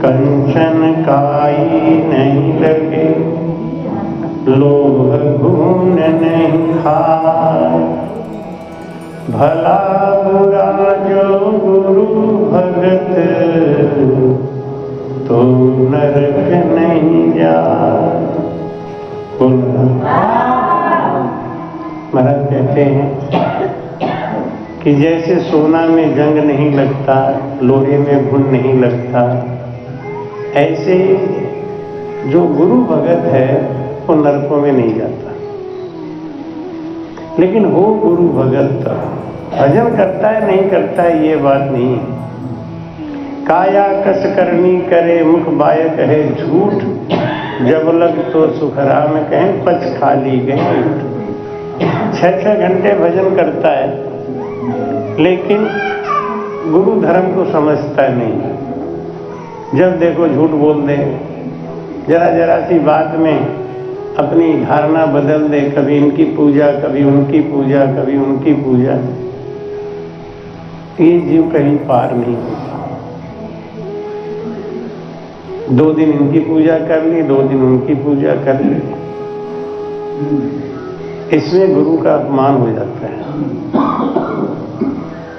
कंचन काई नहीं लगे, लोभ गुण नहीं खाए, भला बुरा जो गुरु भगत, तो नरक नहीं जाए। महाराज कहते हैं कि जैसे सोना में जंग नहीं लगता, लोहे में घुन नहीं लगता, ऐसे जो गुरु भगत है वो नरकों में नहीं जाता। लेकिन वो गुरु भगत भजन करता है नहीं करता है ये बात नहीं। काया कस करनी करे, मुख बाय कहे झूठ, जब लग तो सुखराम कहें पच खाली गए। 6-6 घंटे भजन करता है लेकिन गुरु धर्म को समझता नहीं। जब देखो झूठ बोल दे, जरा जरा सी बात में अपनी धारणा बदल दे, कभी इनकी पूजा कभी उनकी पूजा कभी उनकी पूजा। ये जीव कहीं पार नहीं होता। 2 दिन इनकी पूजा कर ली, 2 दिन उनकी पूजा कर ली, इसमें गुरु का अपमान हो जाता है।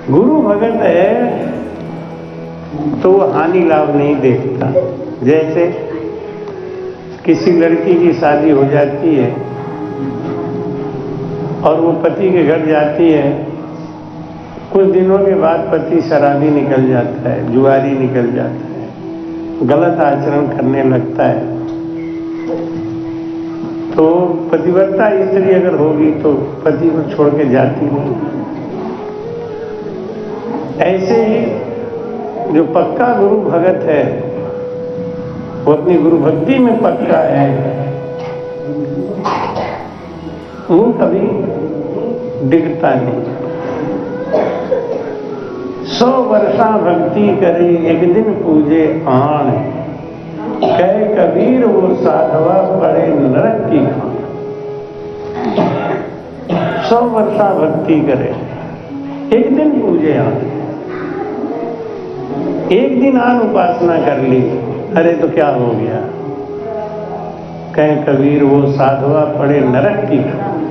गुरु भगत है तो वो हानि लाभ नहीं देखता। जैसे किसी लड़की की शादी हो जाती है और वो पति के घर जाती है, कुछ दिनों के बाद पति शराबी निकल जाता है, जुआरी निकल जाता है, गलत आचरण करने लगता है। तो पतिव्रता स्त्री अगर होगी तो पति को छोड़ के जाती नहीं। ऐसे ही जो पक्का गुरु भगत है वो अपनी गुरु भक्ति में पक्का है, वो कभी डिगता नहीं। 100 वर्षा भक्ति करे, एक दिन पूजे आन, कह कबीर वो साधवा पड़े नरक की खान। 100 वर्षा भक्ति करे, एक दिन पूजे आन, एक दिन आन उपासना कर ली, अरे तो क्या हो गया? कहें कबीर वो साधवा पड़े नरक की खान।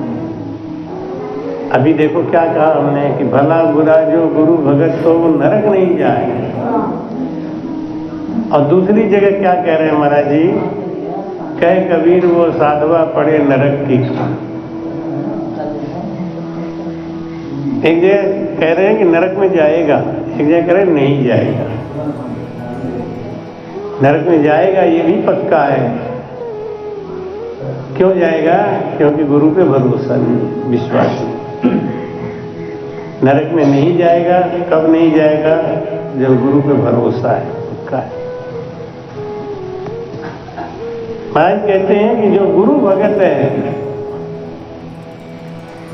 अभी देखो क्या कहा हमने कि भला बुरा जो गुरु भगत तो वो नरक नहीं जाए। और दूसरी जगह क्या कह रहे हैं महाराज जी? कहे कबीर वो साधवा पड़े नरक की खान। एक जगह कह रहे हैं कि नरक में जाएगा, एक जगह कह रहे हैं नहीं जाएगा। नरक में जाएगा ये भी पक्का है। क्यों जाएगा? क्योंकि गुरु पे भरोसा नहीं, विश्वास नहीं। नरक में नहीं जाएगा। कब नहीं जाएगा? जब गुरु पे भरोसा है, पक्का है। महाराज कहते हैं कि जो गुरु भगत है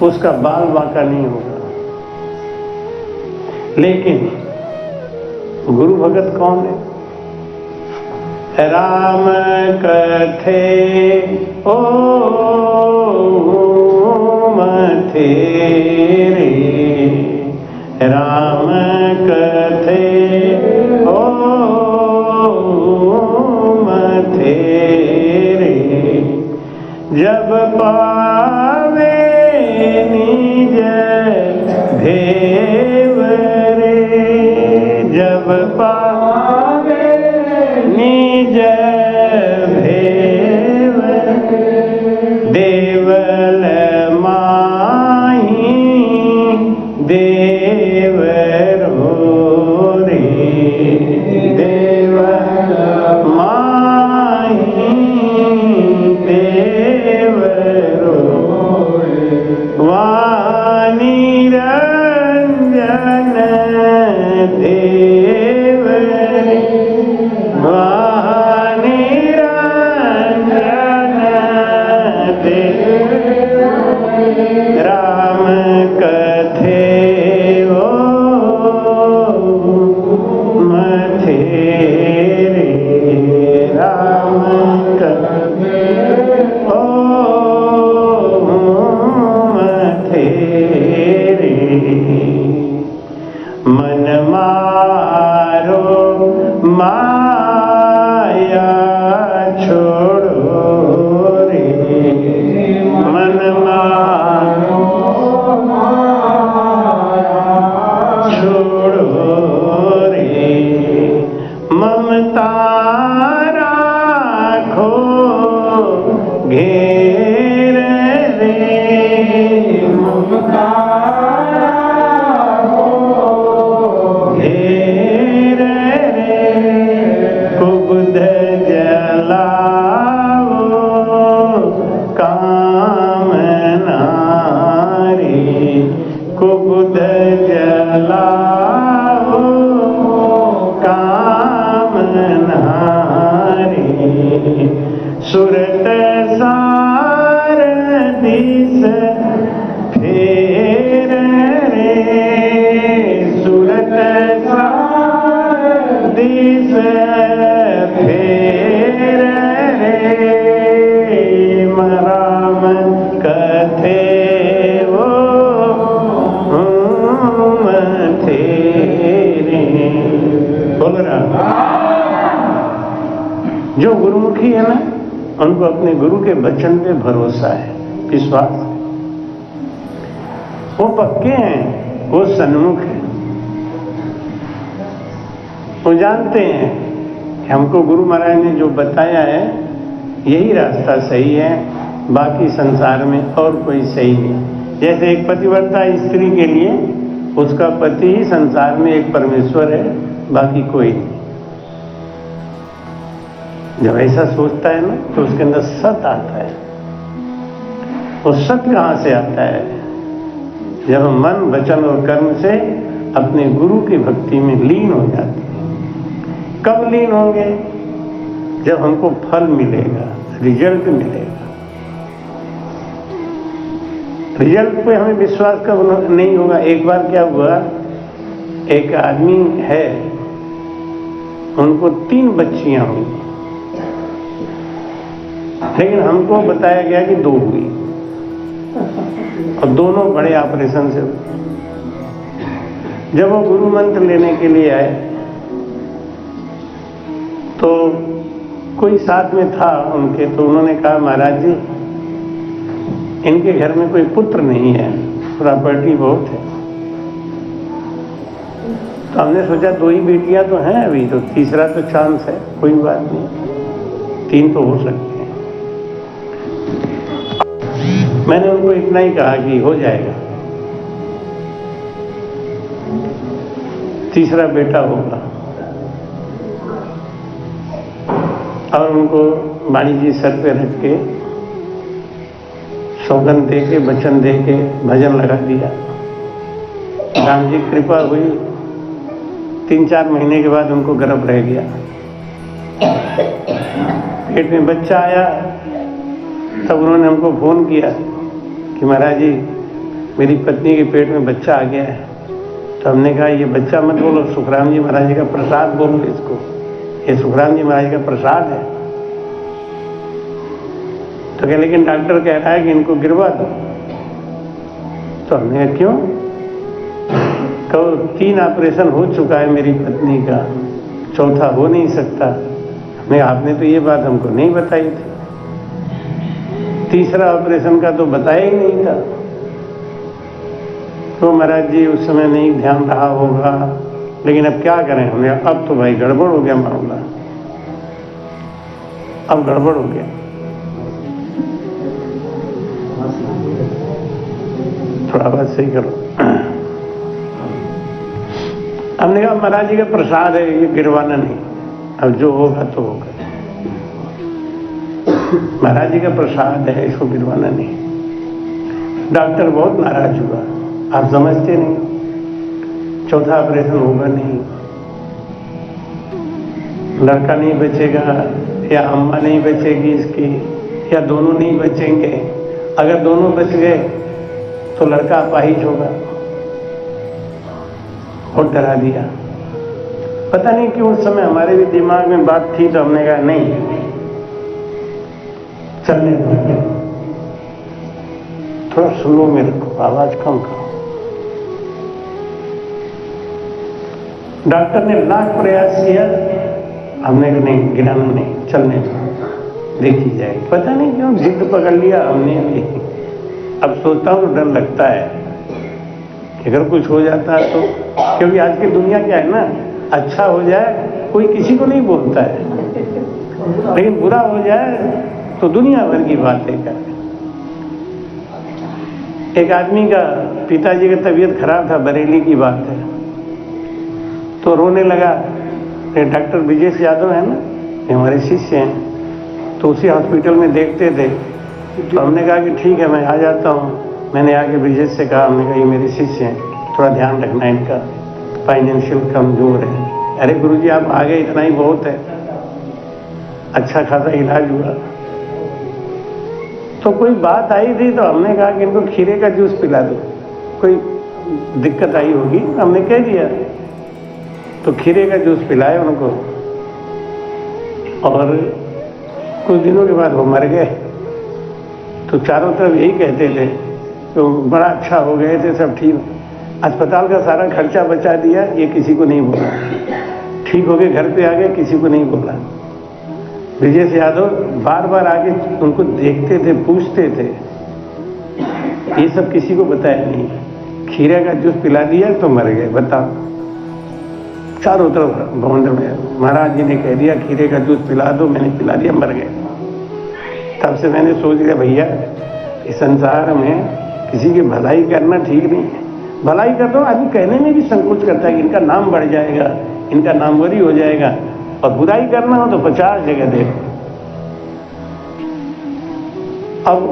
उसका बाल बांका नहीं होगा। लेकिन गुरु भगत कौन है? राम कथे ओ मथे रे, राम कथे ओ मथे रे, जब पावे निज भेव रे, जब पावे निज भेव, देवल माही देवरो रे, देवल माही देवरो, वाणी रंजन देव ममता राखो घेर रे, ममता राखो घेर रे, कुबुध जलाओ कामना रे, कुबुध जलाओ कामना रे, सुरत सार दिस फेर रे, सुरत सार दिस फेर रे, राम कथे वो तेरे। बोल रहा जो गुरुमुखी है ना, उनको अपने गुरु के वचन पे भरोसा है, विश्वास है, वो पक्के हैं, वो सन्मुख है, वो जानते हैं कि हमको गुरु महाराज ने जो बताया है यही रास्ता सही है, बाकी संसार में और कोई सही नहीं। जैसे एक पतिव्रता स्त्री के लिए उसका पति ही संसार में एक परमेश्वर है, बाकी कोई नहीं। जब ऐसा सोचता है ना तो उसके अंदर सत आता है। वो सत कहाँ से आता है? जब हम मन, वचन और कर्म से अपने गुरु की भक्ति में लीन हो जाते हैं। कब लीन होंगे? जब हमको फल मिलेगा, रिजल्ट मिलेगा। रिजल्ट पे हमें विश्वास कब नहीं होगा? एक बार क्या हुआ, एक आदमी है, उनको 3 बच्चियां हुई, लेकिन हमको बताया गया कि 2 हुई और दोनों बड़े ऑपरेशन से हुए। जब वो गुरु मंत्र लेने के लिए आए तो कोई साथ में था उनके, तो उन्होंने कहा महाराज जी इनके घर में कोई पुत्र नहीं है, प्रॉपर्टी बहुत है। तो हमने सोचा 2 ही बेटियां तो हैं अभी, तो तीसरा तो चांस है, कोई बात नहीं, 3 तो हो सकते हैं। मैंने उनको इतना ही कहा कि हो जाएगा, तीसरा बेटा होगा। और उनको वाणी जी सर पे रख के सौगंध दे के, वचन दे के भजन लगा दिया। राम जी कृपा हुई, 3-4 महीने के बाद उनको गर्भ रह गया, पेट में बच्चा आया। तब उन्होंने हमको फोन किया कि महाराज जी मेरी पत्नी के पेट में बच्चा आ गया है। तो हमने कहा ये बच्चा मत बोलो, सुखराम जी महाराज जी का प्रसाद बोलो इसको, ये सुखराम जी महाराज का प्रसाद है। तो कह लेकिन डॉक्टर कह रहा है कि इनको गिरवा दो। तो हमने कहा क्यों? कहो 3 ऑपरेशन हो चुका है मेरी पत्नी का, 4था हो नहीं सकता। हमने आपने तो ये बात हमको नहीं बताई थी, तीसरा ऑपरेशन का तो बताया ही नहीं था। तो महाराज जी उस समय नहीं ध्यान रहा होगा, लेकिन अब क्या करें? हमने अब तो भाई गड़बड़ हो गया मामला, अब गड़बड़ हो गया। थोड़ा बात सही करो। हमने कहा महाराज जी का प्रसाद है, ये गिरवाना नहीं, अब जो होगा तो होगा। महाराज जी का प्रसाद है, इसको गिरवाना नहीं। डॉक्टर बहुत नाराज हुआ, आप समझते नहीं, 4था ऑपरेशन होगा नहीं, लड़का नहीं बचेगा, या अम्मा नहीं बचेगी इसकी, या दोनों नहीं बचेंगे। अगर दोनों बच गए तो लड़का अपाहिज होगा। और डरा दिया। पता नहीं क्यों उस समय हमारे भी दिमाग में बात थी, तो हमने कहा नहीं, चलने दो, थोड़ा स्लो में रखो, आवाज कम करो। डॉक्टर ने लाख प्रयास किया, हमने कहा नहीं, गिराना नहीं, चलने दो, देखी जाएगी। पता नहीं क्यों जिद पकड़ लिया हमने भी। अब सोचता हूँ डर लगता है कि अगर कुछ हो जाता है तो, क्योंकि आज की दुनिया क्या है ना, अच्छा हो जाए कोई किसी को नहीं बोलता है, लेकिन बुरा हो जाए तो दुनिया भर की बातें कर। एक आदमी का पिताजी का तबीयत खराब था, बरेली की बात है, तो रोने लगा। डॉक्टर ब्रिजेश यादव है ना, ये हमारे शिष्य हैं, तो उसी हॉस्पिटल में देखते थे। तो हमने कहा कि ठीक है मैं आ जाता हूँ। मैंने आके ब्रिजेश से कहा, हमने कहा ये मेरे शिष्य हैं, थोड़ा ध्यान रखना इनका, फाइनेंशियल कमजोर है। अरे गुरुजी आप आ गए इतना ही बहुत है। अच्छा खासा इलाज हुआ। तो कोई बात आई थी तो हमने कहा कि इनको खीरे का जूस पिला दो, कोई दिक्कत आई होगी, हमने कह दिया। तो खीरे का जूस पिलाया उनको और कुछ दिनों के बाद वो मर गए। तो चारों तरफ यही कहते थे तो बड़ा अच्छा हो गए थे, सब ठीक, अस्पताल का सारा खर्चा बचा दिया, ये किसी को नहीं बोला। ठीक हो गए, घर पे आ गए, किसी को नहीं बोला। ब्रिजेश यादव बार बार आके उनको देखते थे, पूछते थे, ये सब किसी को बताया नहीं। खीरे का जूस पिला दिया तो मर गए, बताओ। चारों तरफ भवंड में महाराज जी ने कह दिया खीरे का जूस पिला दो, मैंने पिला दिया, मर गए। तब से मैंने सोच लिया भैया इस संसार में किसी की भलाई करना ठीक नहीं है। भलाई कर दो, आदमी कहने में भी संकोच करता है कि इनका नाम बढ़ जाएगा, इनका नामवरी हो जाएगा, और बुराई करना हो तो 50 जगह देखो। अब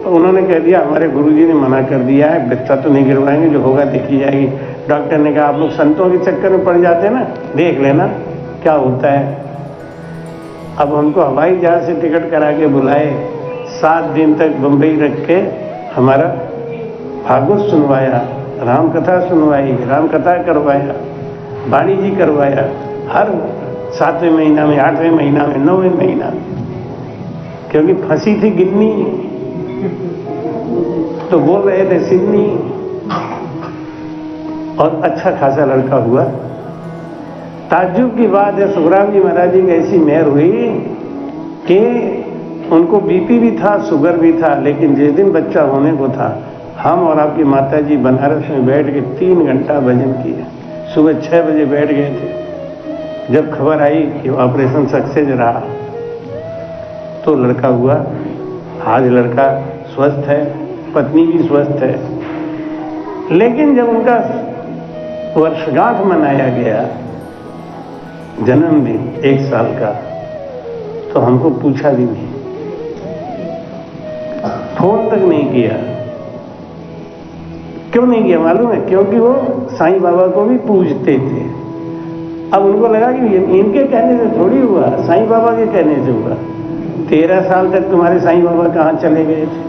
उन्होंने कह दिया हमारे गुरुजी ने मना कर दिया है, बच्चा तो नहीं गिरवाएंगे, जो होगा देखी जाएगी। डॉक्टर ने कहा आप लोग संतों के चक्कर में पड़ जाते हैं ना, देख लेना क्या होता है। अब हमको हवाई जहाज से टिकट करा के बुलाए, 7 दिन तक बम्बई रख के हमारा भागवत सुनवाया, राम कथा सुनवाई, राम कथा करवाया, वाणी जी करवाया, हर 7वें महीना में, 8वें महीना में, 9वें महीना में, क्योंकि फंसी थी गिन्नी तो बोल रहे थे सिन्नी। और अच्छा खासा लड़का हुआ। ताज्जुब की बात है, सुखराम जी महाराज जी की ऐसी मेहर हुई कि उनको बीपी भी था, शुगर भी था, लेकिन जिस दिन बच्चा होने को था, हम और आपकी माता जी बनारस में बैठ के 3 घंटा भजन किए। सुबह 6 बजे बैठ गए थे। जब खबर आई कि ऑपरेशन सक्सेस रहा तो लड़का हुआ। आज लड़का स्वस्थ है, पत्नी भी स्वस्थ है। लेकिन जब उनका वर्षगांठ मनाया गया, जन्मदिन 1 साल का, तो हमको पूछा भी नहीं, फोन तक नहीं किया। क्यों नहीं किया मालूम है? क्योंकि वो साईं बाबा को भी पूजते थे। अब उनको लगा कि इनके कहने से थोड़ी हुआ, साईं बाबा के कहने से हुआ। 13 साल तक तुम्हारे साईं बाबा कहाँ चले गए थे?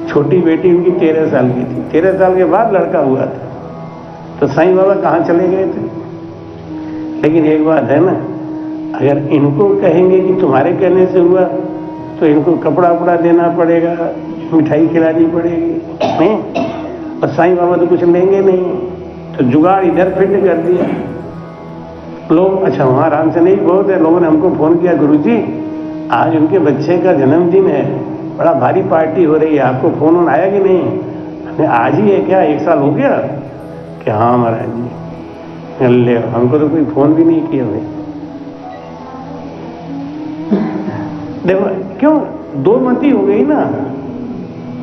छोटी बेटी उनकी 13 साल की थी, 13 साल के बाद लड़का हुआ था, तो साईं बाबा कहाँ चले गए थे? लेकिन एक बात है ना, अगर इनको कहेंगे कि तुम्हारे कहने से हुआ तो इनको कपड़ा उपड़ा देना पड़ेगा, मिठाई खिलानी पड़ेगी, नहीं? और साईं बाबा तो कुछ लेंगे नहीं, तो जुगाड़ इधर फिट कर दिया लोग। अच्छा वहाँ आराम से नहीं, बहुत है लोगों ने हमको फोन किया, गुरुजी आज उनके बच्चे का जन्मदिन है, बड़ा भारी पार्टी हो रही है, आपको फोन आया कि नहीं? हमने आज ही है क्या, 1 साल हो गया? कि हाँ महाराज जी। ले हमको तो कोई फोन भी नहीं किया भाई। देखो क्यों दोमती हो गई ना,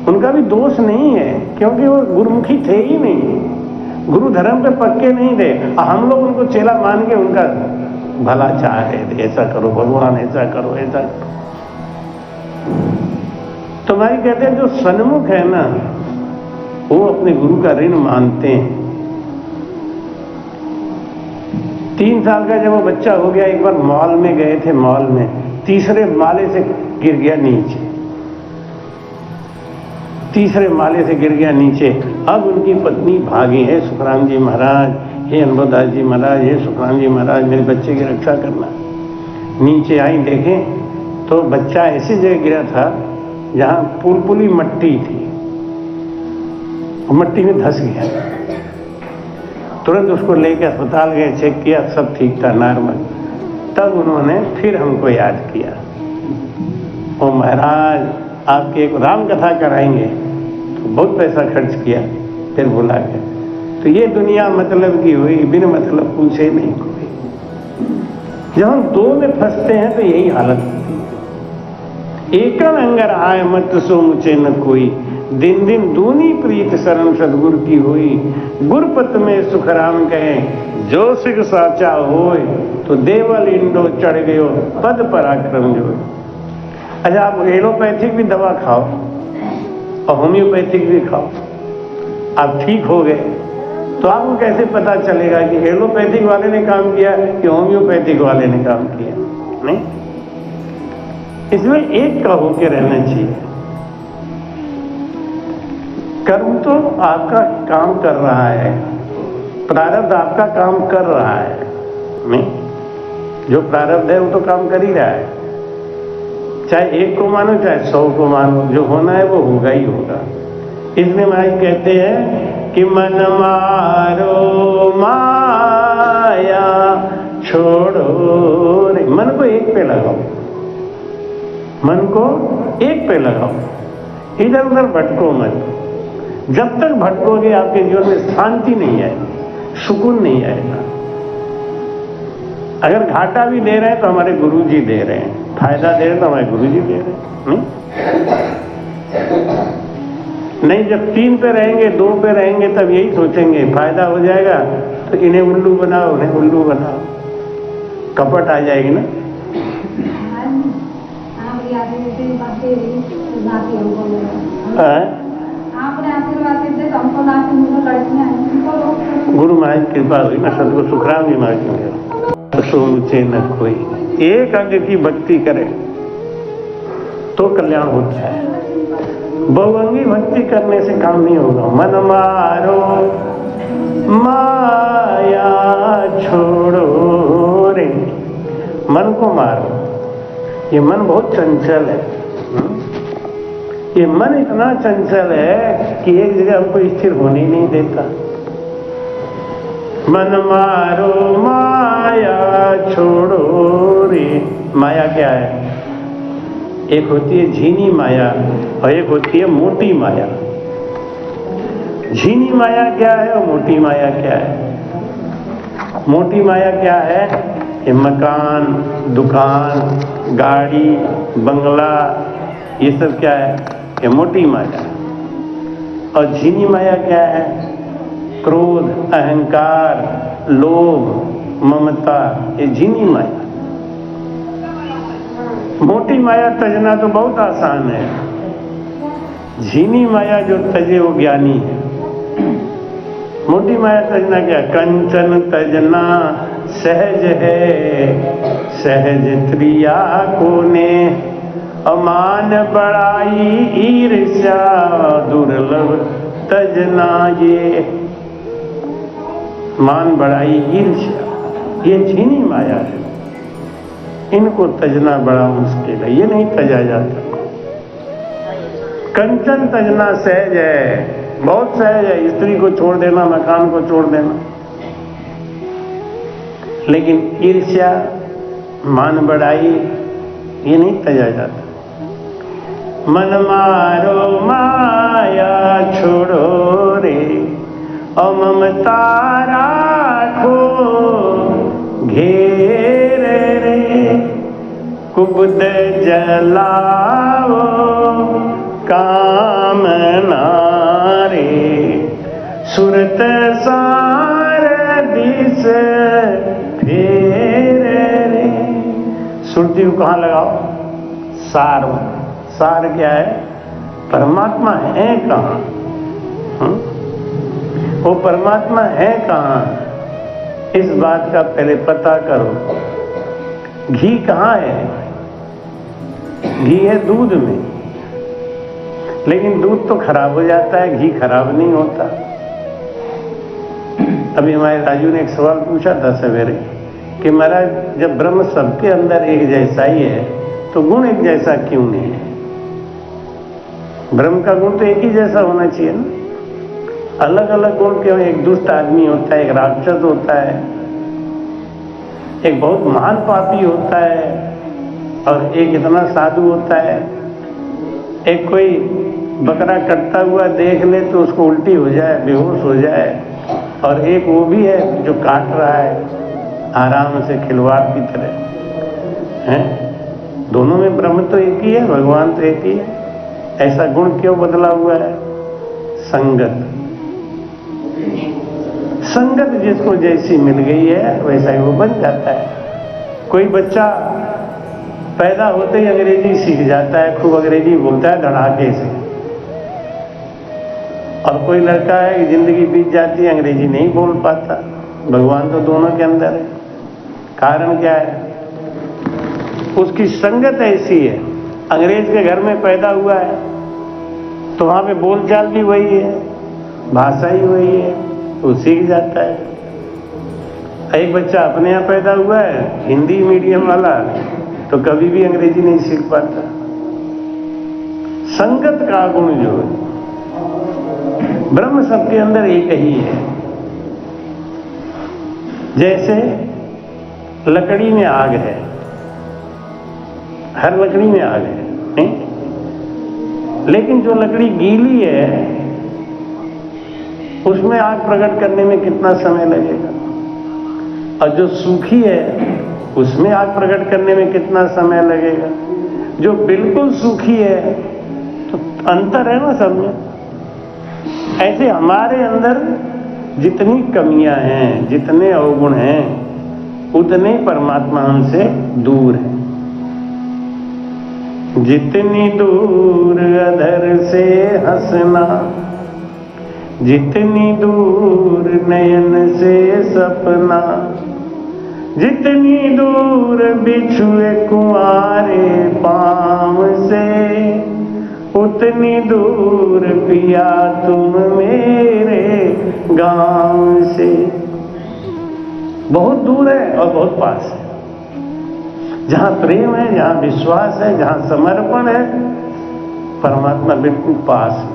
उनका भी दोष नहीं है, क्योंकि वो गुरुमुखी थे ही नहीं, गुरु धर्म पे पक्के नहीं थे। हम लोग उनको चेला मान के उनका भला चाह रहे थे, ऐसा करो भगवान, ऐसा करो, ऐसा करो। तो भाई कहते हैं जो सन्मुख है ना, वो अपने गुरु का ऋण मानते हैं। 3 साल का जब वो बच्चा हो गया, एक बार मॉल में गए थे, मॉल में 3रे माले से गिर गया नीचे, 3रे माले से गिर गया नीचे। अब उनकी पत्नी भागी, है सुखराम जी महाराज, हे अनुभवदास जी महाराज, हे सुखराम जी महाराज, मेरे बच्चे की रक्षा करना। नीचे आई, देखें तो बच्चा ऐसी जगह गिरा था जहां पुलपुली मट्टी थी, मट्टी में धंस गया। तुरंत उसको लेकर अस्पताल गए, चेक किया, सब ठीक था, नॉर्मल। तब उन्होंने फिर हमको याद किया, ओ महाराज आपके एक राम कथा कराएंगे, तो बहुत पैसा खर्च किया, फिर बुला गया। तो ये दुनिया मतलब की हुई, बिन मतलब पूछे नहीं कोई। जब हम दो में फंसते हैं तो यही हालत होती है। एकन अंगर आए मत सो मुझे न कोई, दिन दिन दूनी प्रीत शरण सदगुरु की हुई। गुरपत में सुखराम कहे, जो सिख साचा होए, तो देवल इंडो चढ़ गयो पद पराक्रम जो। अच्छा, आप एलोपैथिक भी दवा खाओ और होम्योपैथिक भी खाओ, आप ठीक हो गए, तो आपको कैसे पता चलेगा कि एलोपैथिक वाले ने काम किया कि होम्योपैथिक वाले ने काम किया? नहीं, इसमें एक का होके रहना चाहिए। कर्म तो आपका काम कर रहा है, प्रारब्ध आपका काम कर रहा है, नहीं, जो प्रारब्ध है वो तो काम कर ही रहा है, चाहे एक को मानो चाहे 100 को मानो, जो होना है वो होगा ही होगा। इसलिए महाराज कहते हैं कि मन मारो माया छोड़ो रे। मन को एक पे लगाओ, मन को एक पे लगाओ, इधर उधर भटको मत। जब तक भटकोगे आपके जीवन में शांति नहीं आएगी, सुकून नहीं आएगा। अगर घाटा भी दे रहे हैं तो हमारे गुरुजी दे रहे हैं, फायदा दे रहे हैं तो हमारे गुरुजी दे रहे हैं। नहीं, जब 3 पे रहेंगे, 2 पे रहेंगे, तब यही सोचेंगे फायदा हो जाएगा तो इन्हें उल्लू बनाओ, उन्हें उल्लू बनाओ, कपट आ जाएगी ना। गुरु महाराज कृपा हुई ना, सदगुरु सुखराम जी महाराज सोचे न कोई, एक अंग की भक्ति करे तो कल्याण होता है। बहुअंगी भक्ति करने से काम नहीं होगा। मन मारो माया छोड़ो रे, मन को मारो। ये मन बहुत चंचल है, ये मन इतना चंचल है कि एक जगह हमको स्थिर होने ही नहीं देता। मन मारो माया छोड़ो रे। माया क्या है? एक होती है झीनी माया और एक होती है मोटी माया। झीनी माया क्या है और मोटी माया क्या है? मोटी माया क्या है? ये मकान, दुकान, गाड़ी, बंगला, ये सब क्या है? ये मोटी माया। और झीनी माया क्या है? क्रोध, अहंकार, लोभ, ममता, ये झीनी माया। मोटी माया तजना तो बहुत आसान है, झीनी माया जो तजे वो ज्ञानी है। मोटी माया तजना क्या? कंचन तजना सहज है, सहज त्रिया को ने, अमान बड़ाई ईर्ष्या दुर्लभ तजना ये। मान बड़ाई ईर्ष्या ये झीनी माया है, इनको तजना बड़ा मुश्किल है, ये नहीं तजा जाता। कंचन तजना सहज है, बहुत सहज है, स्त्री को छोड़ देना, मकान को छोड़ देना। लेकिन ईर्ष्या, मान बढ़ाई, ये नहीं तजा जाता। मन मारो माया छोड़ो रे, और ममता राखो घेर रे, कुबद जलाओ कामना रे, सुरत सार दिस फेर रे। सुरती को कहाँ लगाओ? सार। सार क्या है? परमात्मा है कहाँ? वो परमात्मा है कहाँ? इस बात का पहले पता करो। घी कहाँ है? घी है दूध में, लेकिन दूध तो खराब हो जाता है, घी खराब नहीं होता। अभी हमारे राजू ने एक सवाल पूछा था सवेरे कि महाराज जब ब्रह्म सबके अंदर एक जैसा ही है तो गुण एक जैसा क्यों नहीं है? ब्रह्म का गुण तो एक ही जैसा होना चाहिए ना, अलग अलग गुण क्यों? एक दुष्ट आदमी होता है, एक राक्षस होता है, एक बहुत महान पापी होता है और एक इतना साधु होता है। एक कोई बकरा कटता हुआ देख ले तो उसको उल्टी हो जाए, बेहोश हो जाए, और एक वो भी है जो काट रहा है, आराम से खिलवाड़ की तरह हैं। दोनों में ब्रह्म तो एक ही है, भगवान तो एक ही है। ऐसा गुण क्यों बदला हुआ है? संगत। संगत जिसको जैसी मिल गई है वैसा ही वो बन जाता है। कोई बच्चा पैदा होते ही अंग्रेजी सीख जाता है, खूब अंग्रेजी बोलता है धड़ाके से। और कोई लड़का है कि जिंदगी बीत जाती है अंग्रेजी नहीं बोल पाता। भगवान तो दोनों के अंदर है। कारण क्या है? उसकी संगत ऐसी है। अंग्रेज के घर में पैदा हुआ है तो वहां पे बोलचाल भी वही है, भाषा ही वही है, वो सीख जाता है। एक बच्चा अपने यहाँ पैदा हुआ है हिंदी मीडियम वाला, तो कभी भी अंग्रेजी नहीं सीख पाता। संगत का गुण जो है, ब्रह्म सबके अंदर एक ही है। जैसे लकड़ी में आग है, हर लकड़ी में आग है नहीं? लेकिन जो लकड़ी गीली है उसमें आग प्रकट करने में कितना समय लगेगा, और जो सूखी है उसमें आग प्रकट करने में कितना समय लगेगा। जो बिल्कुल सूखी है तो अंतर है ना सब में। ऐसे हमारे अंदर जितनी कमियां हैं, जितने अवगुण हैं, उतने परमात्मा हमसे दूर है। जितनी दूर अधर से हंसना, जितनी दूर नयन से सपना, जितनी दूर बिछुए कुंवारे पाँव से, उतनी दूर पिया तुम मेरे गांव से। बहुत दूर है और बहुत पास है। जहां प्रेम है, जहां विश्वास है, जहां समर्पण है, परमात्मा बिल्कुल पास है।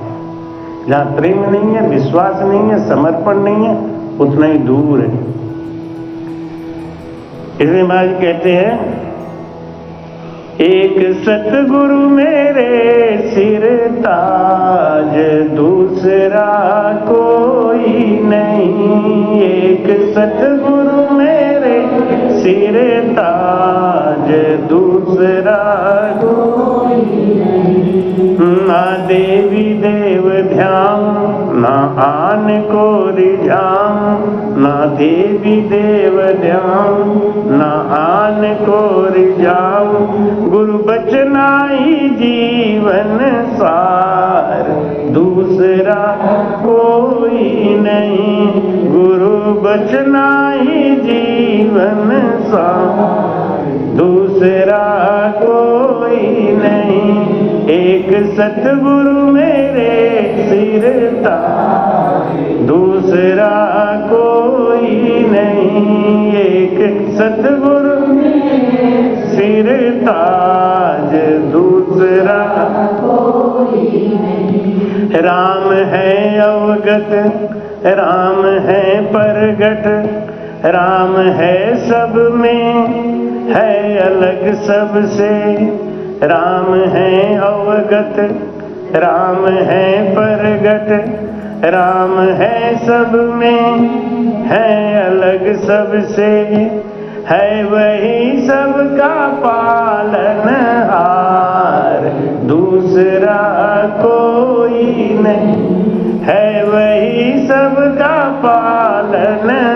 जहां प्रेम नहीं है, विश्वास नहीं है, समर्पण नहीं है, उतना ही दूर है। इसलिए महाराज कहते हैं, एक सतगुरु मेरे सिर ताज, दूसरा कोई नहीं। एक सतगुरु मेरे सिर ताज, दूसरा कोई नहीं। ना देवी देव ध्यान, ना आन को रिझाम, ना देवी देव ध्यान, ना आन को रिझाम। गुरु बचना ही जीवन सार, दूसरा कोई नहीं। गुरु बचना ही जीवन सार, दूसरा कोई नहीं। एक सतगुरु मेरे सिर ताज, दूसरा कोई नहीं। एक सतगुरु सिर ताज, दूसरा कोई नहीं। राम है अवगत, राम है परगट, राम है सब में, है अलग सबसे। राम है अवगत, राम है परगट, राम है सब में, है अलग सबसे। है वही सबका पालनहार, दूसरा कोई नहीं। है वही सबका पालनहार,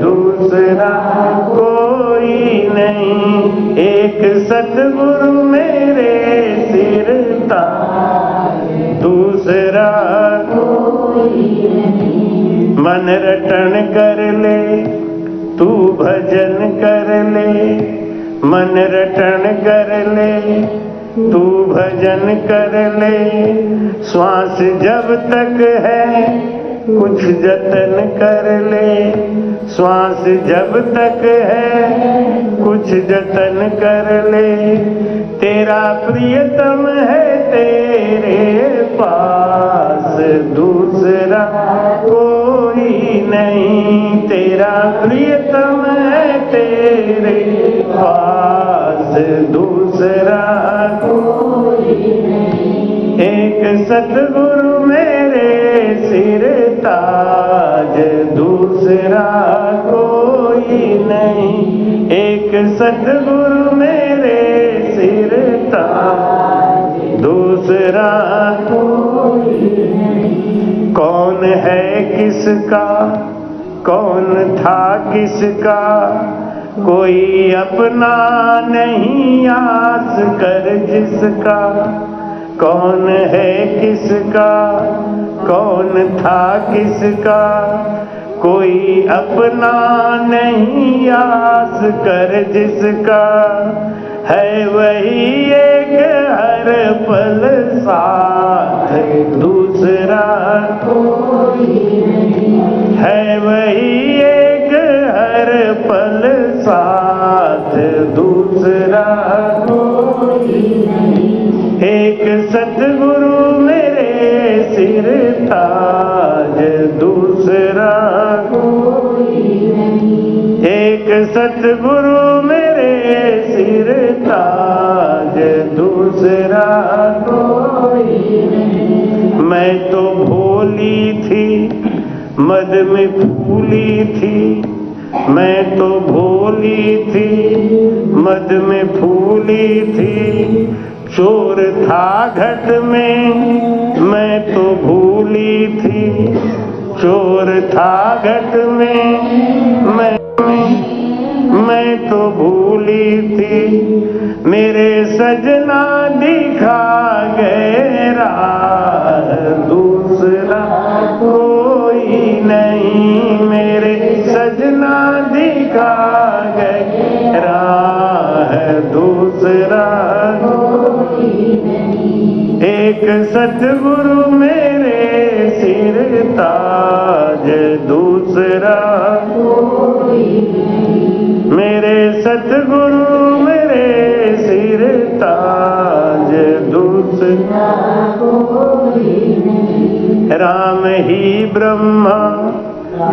दूसरा कोई नहीं। एक सतगुरु मेरे सिर ताज, दूसरा कोई नहीं। मन रटन कर ले, तू भजन कर ले। मन रटन कर ले, तू भजन कर ले। श्वास जब तक है कुछ जतन कर ले। श्वास जब तक है कुछ जतन कर ले। तेरा प्रियतम है तेरे पास, दूसरा कोई नहीं। तेरा प्रियतम है तेरे पास, दूसरा कोई नहीं। एक सतगुरु मेरे सिर ताज, दूसरा कोई नहीं। एक सतगुरु मेरे सिर ताज, दूसरा कोई नहीं। कौन है किसका, कौन था किसका, कोई अपना नहीं आस कर जिसका। कौन है किसका, कौन था किसका, कोई अपना नहीं आस कर जिसका। है वही एक हर पल साथ, दूसरा कोई नहीं। है वही एक हर पल साथ, दूसरा कोई नहीं। एक सतगुरु मेरे सिर ताज, दूसरा कोई नहीं। एक सतगुरु मेरे सिर ताज, दूसरा कोई नहीं। मैं तो भोली थी, मद में फूली थी। मैं तो भोली थी, मद में फूली थी। चोर था घट में, मैं तो भूली थी। चोर था घट में, मैं तो भूली थी। मेरे सजना दिखा गए राह, दूसरा कोई नहीं। मेरे सजना दिखा गए राह, दूसरा कोई नहीं। एक सतगुरु मेरे सिर ताज, दूसरा कोई नहीं। मेरे सतगुरु मेरे सिर ताज, दूसरा कोई नहीं। राम ही ब्रह्मा,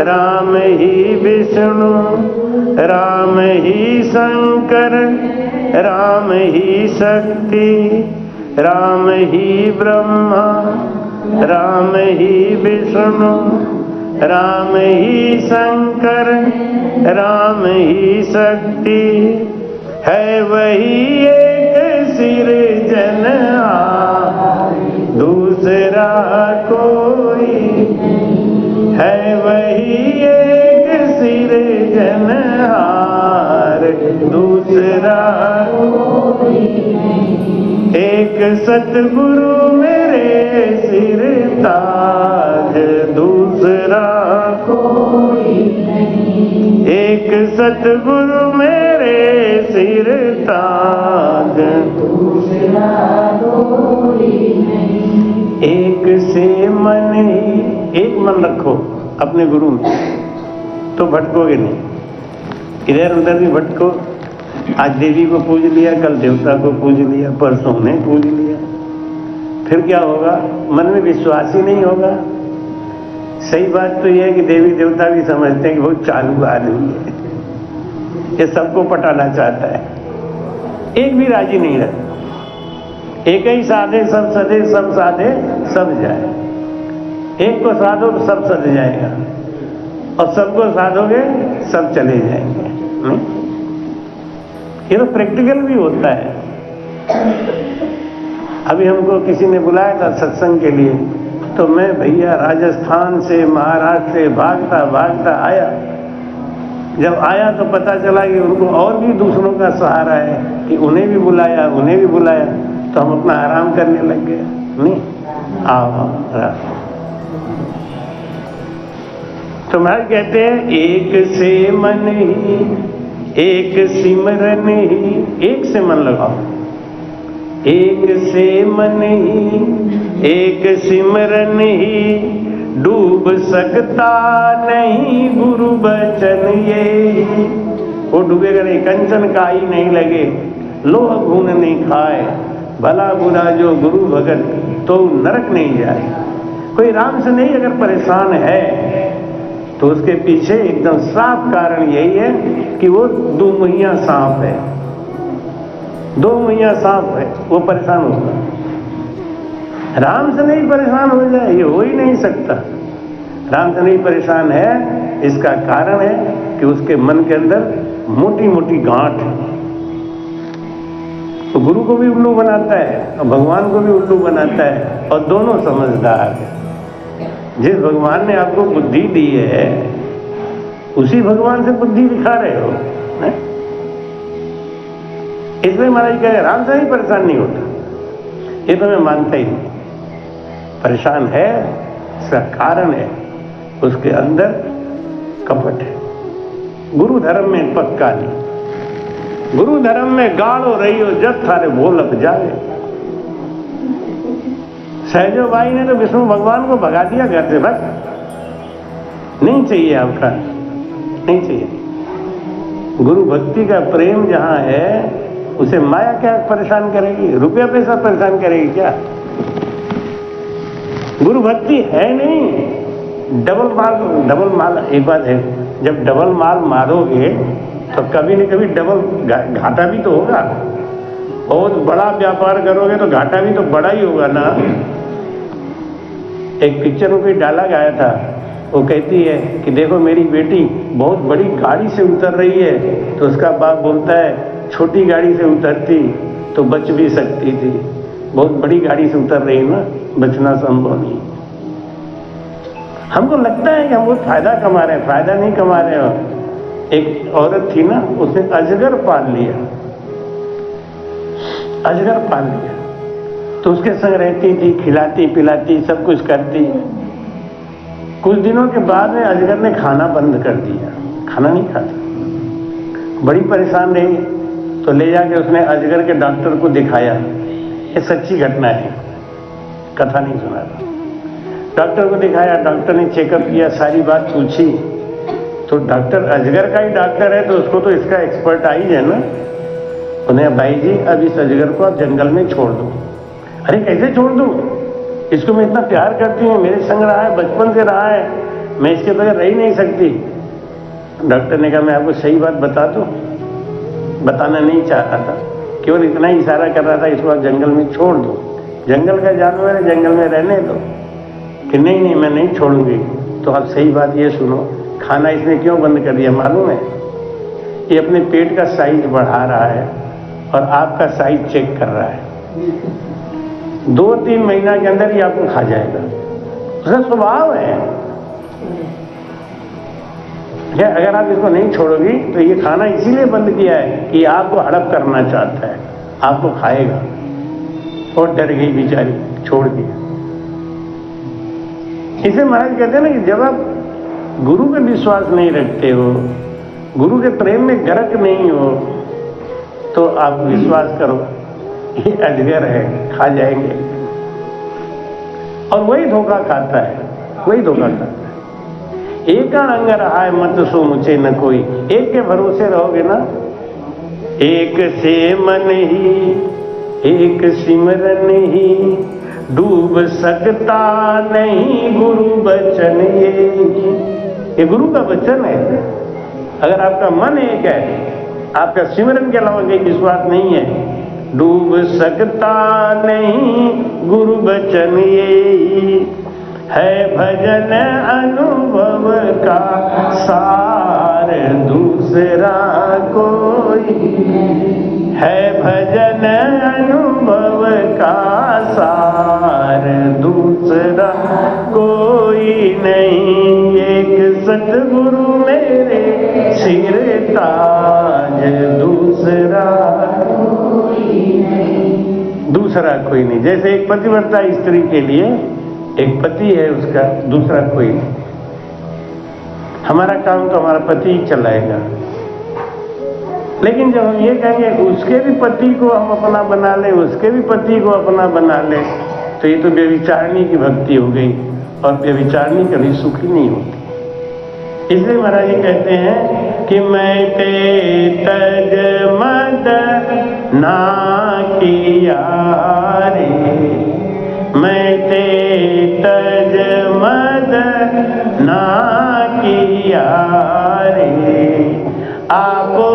राम ही विष्णु, राम ही शंकर, राम ही शक्ति। राम ही ब्रह्मा, राम ही विष्णु, राम ही शंकर, राम ही शक्ति। है वही एक सिरजनहार, दूसरा कोई नहीं। है वही एक सिरजनहार, दूसरा कोई नहीं। एक सतगुरु मेरे सिर ताज, दूसरा कोई नहीं। एक सतगुरु मेरे सिर ताज, दूसरा कोई नहीं। एक से मन ही, एक मन रखो अपने गुरु में, तो भटकोगे नहीं। इधर उधर भी भटको। आज देवी को पूज लिया, कल देवता को पूज लिया, परसों ने पूज लिया, फिर क्या होगा? मन में विश्वास ही नहीं होगा। सही बात तो यह है कि देवी देवता भी समझते हैं कि बहुत चालू आदमी है, ये सबको पटाना चाहता है। एक भी राजी नहीं रहता। एक ही साधे सब सदे, सब साधे सब जाए। एक को साधो तो सब सद जाएगा, और सबको साधोगे सब चले जाएंगे। ये तो प्रैक्टिकल भी होता है। अभी हमको किसी ने बुलाया था सत्संग के लिए, तो मैं भैया राजस्थान से, महाराष्ट्र से भागता भागता आया। जब आया तो पता चला कि उनको और भी दूसरों का सहारा है, कि उन्हें भी बुलाया, उन्हें भी बुलाया, तो हम अपना आराम करने लग गए। नहीं, आओ। तो महाराज कहते हैं एक से मन ही, एक सिमरन ही। एक से मन लगाओ, एक से मन ही, एक सिमरन ही। डूब सकता नहीं गुरु बचन ये। वो डूबेगा नहीं, कंचन का ही नहीं लगे, लोह घून नहीं खाए। भला बुरा जो गुरु भगत, तो नरक नहीं जाए। कोई राम से नहीं अगर परेशान है, तो उसके पीछे एकदम साफ कारण यही है कि वो दो मुहैया सांप है। दो मुहैया सांप है, वो परेशान होगा। राम से नहीं परेशान हो जाए, ये हो ही नहीं सकता। राम से नहीं परेशान है, इसका कारण है कि उसके मन के अंदर मोटी मोटी गांठ है। तो गुरु को भी उल्लू बनाता है और भगवान को भी उल्लू बनाता है, और दोनों समझदार है। जिस भगवान ने आपको बुद्धि दी है उसी भगवान से बुद्धि दिखा रहे हो, है? इसलिए महाराज कहे राम से ही परेशान नहीं होता, ये तो मैं मानता ही नहीं। परेशान है, इसका कारण है उसके अंदर कपट है। गुरु धर्म में पक्का नहीं, गुरु धर्म में गाढ़ो रही हो जब थारे बोलक जाए। सहजो भाई ने तो विष्णु भगवान को भगा दिया घर से, बस नहीं चाहिए आपका, नहीं चाहिए। गुरु भक्ति का प्रेम जहां है उसे माया क्या परेशान करेगी, रुपया पैसा परेशान करेगी क्या? गुरु भक्ति है नहीं। डबल माल एक बात है, जब डबल माल मारोगे तो कभी न कभी डबल घाटा भी तो होगा। बहुत बड़ा व्यापार करोगे तो घाटा भी तो बड़ा ही होगा ना। एक पिक्चर में भी डाला गया था, वो कहती है कि देखो मेरी बेटी बहुत बड़ी गाड़ी से उतर रही है, तो उसका बाप बोलता है छोटी गाड़ी से उतरती तो बच भी सकती थी, बहुत बड़ी गाड़ी से उतर रही है ना, बचना संभव नहीं। हमको लगता है कि हम बहुत फायदा कमा रहे हैं, फायदा नहीं कमा रहे हो। एक औरत थी ना, उसने अजगर पाल लिया, अजगर पाल लिया, तो उसके संग रहती थी, खिलाती पिलाती सब कुछ करती। कुछ दिनों के बाद में अजगर ने खाना बंद कर दिया, खाना नहीं खाता, बड़ी परेशान रही। तो ले जाके उसने अजगर के डॉक्टर को दिखाया। ये सच्ची घटना है, कथा नहीं सुना था। डॉक्टर को दिखाया, डॉक्टर ने चेकअप किया, सारी बात पूछी, तो डॉक्टर अजगर का ही डॉक्टर है तो उसको तो इसका एक्सपर्ट आई है ना। उन्हें भाई जी अब इस अजगर को आप जंगल में छोड़ दो। अरे कैसे छोड़ दूं, इसको मैं इतना प्यार करती हूँ, मेरे संग रहा है, बचपन से रहा है, मैं इसके बगैर रह ही नहीं सकती। डॉक्टर ने कहा मैं आपको सही बात बता दूं, बताना नहीं चाहता था, केवल इतना ही इशारा कर रहा था इसको आप जंगल में छोड़ दो, जंगल का जानवर है, जंगल में रहने दो। कि नहीं नहीं मैं नहीं छोड़ूंगी। तो आप सही बात ये सुनो, खाना इसने क्यों बंद कर दिया मालूम है? ये अपने पेट का साइज बढ़ा रहा है और आपका साइज चेक कर रहा है। 2-3 महीना के अंदर ही आपको खा जाएगा, उसका स्वभाव है। अगर आप इसको नहीं छोड़ोगी तो ये खाना इसीलिए बंद किया है कि आपको हड़प करना चाहता है, आपको खाएगा। और डर गई बेचारी, छोड़ दिया। इसे महाराज कहते हैं ना कि जब आप गुरु पे विश्वास नहीं रखते हो, गुरु के प्रेम में गरक नहीं हो, तो आप विश्वास करो ये अजगर है, खा जाएंगे। और वही धोखा खाता है, वही धोखा खाता है। एक अंग रहा है मत सो मुझे न कोई, एक के भरोसे रहोगे ना, एक से मन ही एक सिमरन ही, डूब सकता नहीं गुरु बचन ये गुरु का वचन है। अगर आपका मन एक है, आपका सिमरन के अलावा कोई विश्वास नहीं है, डूब सकता नहीं गुरु बचन ये है। भजन अनुभव का सार दूसरा कोई है, भजन अनुभव का सार दूसरा कोई नहीं। एक सतगुरु मेरे सिर ताज, दूसरा कोई नहीं। जैसे एक पतिव्रता स्त्री के लिए एक पति है, उसका दूसरा कोई नहीं। हमारा काम तो हमारा पति ही चलाएगा। लेकिन जब हम ये कहेंगे उसके भी पति को हम अपना बना ले, उसके भी पति को अपना बना ले, तो ये तो व्यभिचारिणी की भक्ति हो गई, और व्यभिचारिणी कभी सुखी नहीं होती। इसलिए महाराज जी कहते हैं कि मैं ते तज मद ना किया रे, मैं ते तज मद ना किया रे, आपो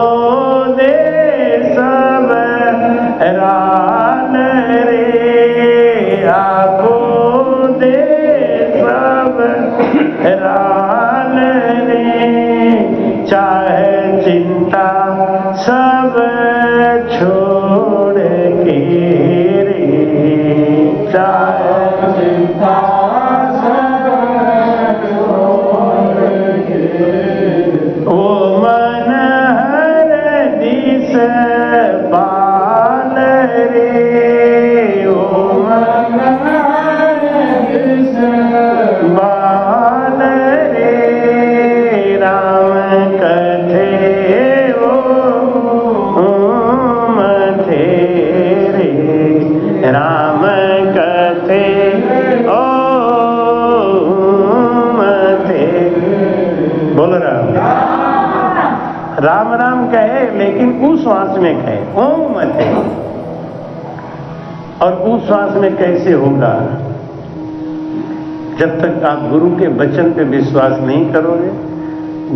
दे सब रान रे, आपो राम राम कहे लेकिन उस श्वास में कहे, ओम मत है। और उस श्वास में कैसे होगा? जब तक आप गुरु के वचन पे विश्वास नहीं करोगे,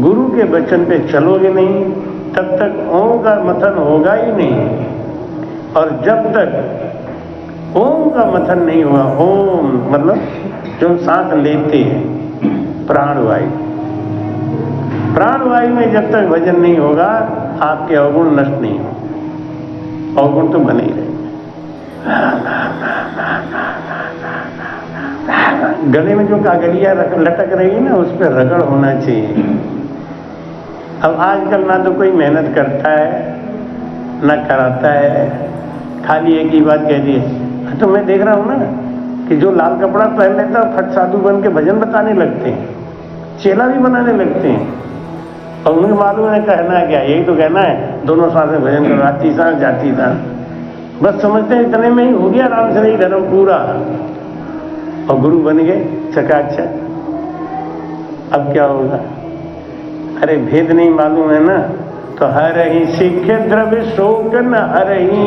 गुरु के वचन पे चलोगे नहीं, तब तक ओम का मथन होगा ही नहीं। और जब तक ओम का मथन नहीं हुआ, ओम मतलब जो सांस लेते हैं प्राणवायु, प्राणवायु में जब तक भजन नहीं होगा आपके अवगुण नष्ट नहीं हो, अवगुण तो बने ही रहेंगे। गले में जो कागलियां लटक रही है ना, उस पर रगड़ होना चाहिए। अब आजकल ना तो कोई मेहनत करता है ना कराता है, खाली एक ही बात कह दी। तो मैं देख रहा हूं ना कि जो लाल कपड़ा पहन लेता है फट साधु बन के भजन बताने लगते हैं, चेला भी बनाने लगते हैं। और उन्हें मालूम है कहना है क्या, यही तो कहना है, दोनों सांस में भजन करो, आती सांस जाती सांस, बस समझते हैं इतने में ही हो गया आराम से नहीं धर्म पूरा, और गुरु बन गए चकाचक। अब क्या होगा? अरे भेद नहीं मालूम है ना, तो हर ही सिख द्रव्य शोक न हरही,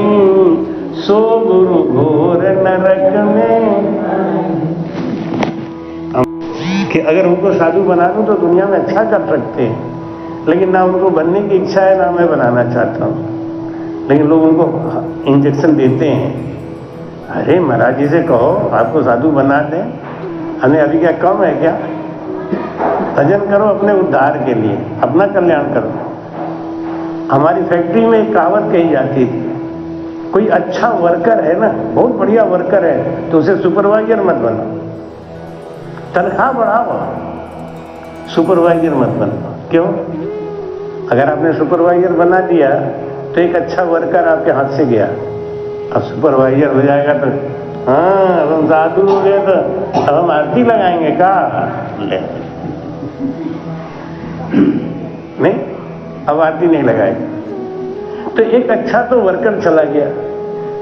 सो गुरु घोर नरक में। कि अगर उनको साधु बना दूं तो दुनिया में अच्छा कर सकते हैं, लेकिन ना उनको बनने की इच्छा है ना मैं बनाना चाहता हूं। लेकिन लोग उनको इंजेक्शन देते हैं। अरे महाराज जी से कहो आपको साधु बना दें, हमें अभी क्या कम है क्या? भजन करो अपने उद्धार के लिए, अपना कल्याण करो। हमारी फैक्ट्री में एक कहावत कही जाती थी, कोई अच्छा वर्कर है ना, बहुत बढ़िया वर्कर है, तो उसे सुपरवाइजर मत बनाओ, तनख्वाह बढ़ाओ, सुपरवाइजर मत बनाओ। क्यों? अगर आपने सुपरवाइजर बना दिया तो एक अच्छा वर्कर आपके हाथ से गया, अब सुपरवाइजर हो जाएगा तो हाँ अब हम साधु हो गए तो अब हम आरती लगाएंगे का? ले नहीं, अब आरती नहीं लगाएंगे। तो एक अच्छा तो वर्कर चला गया,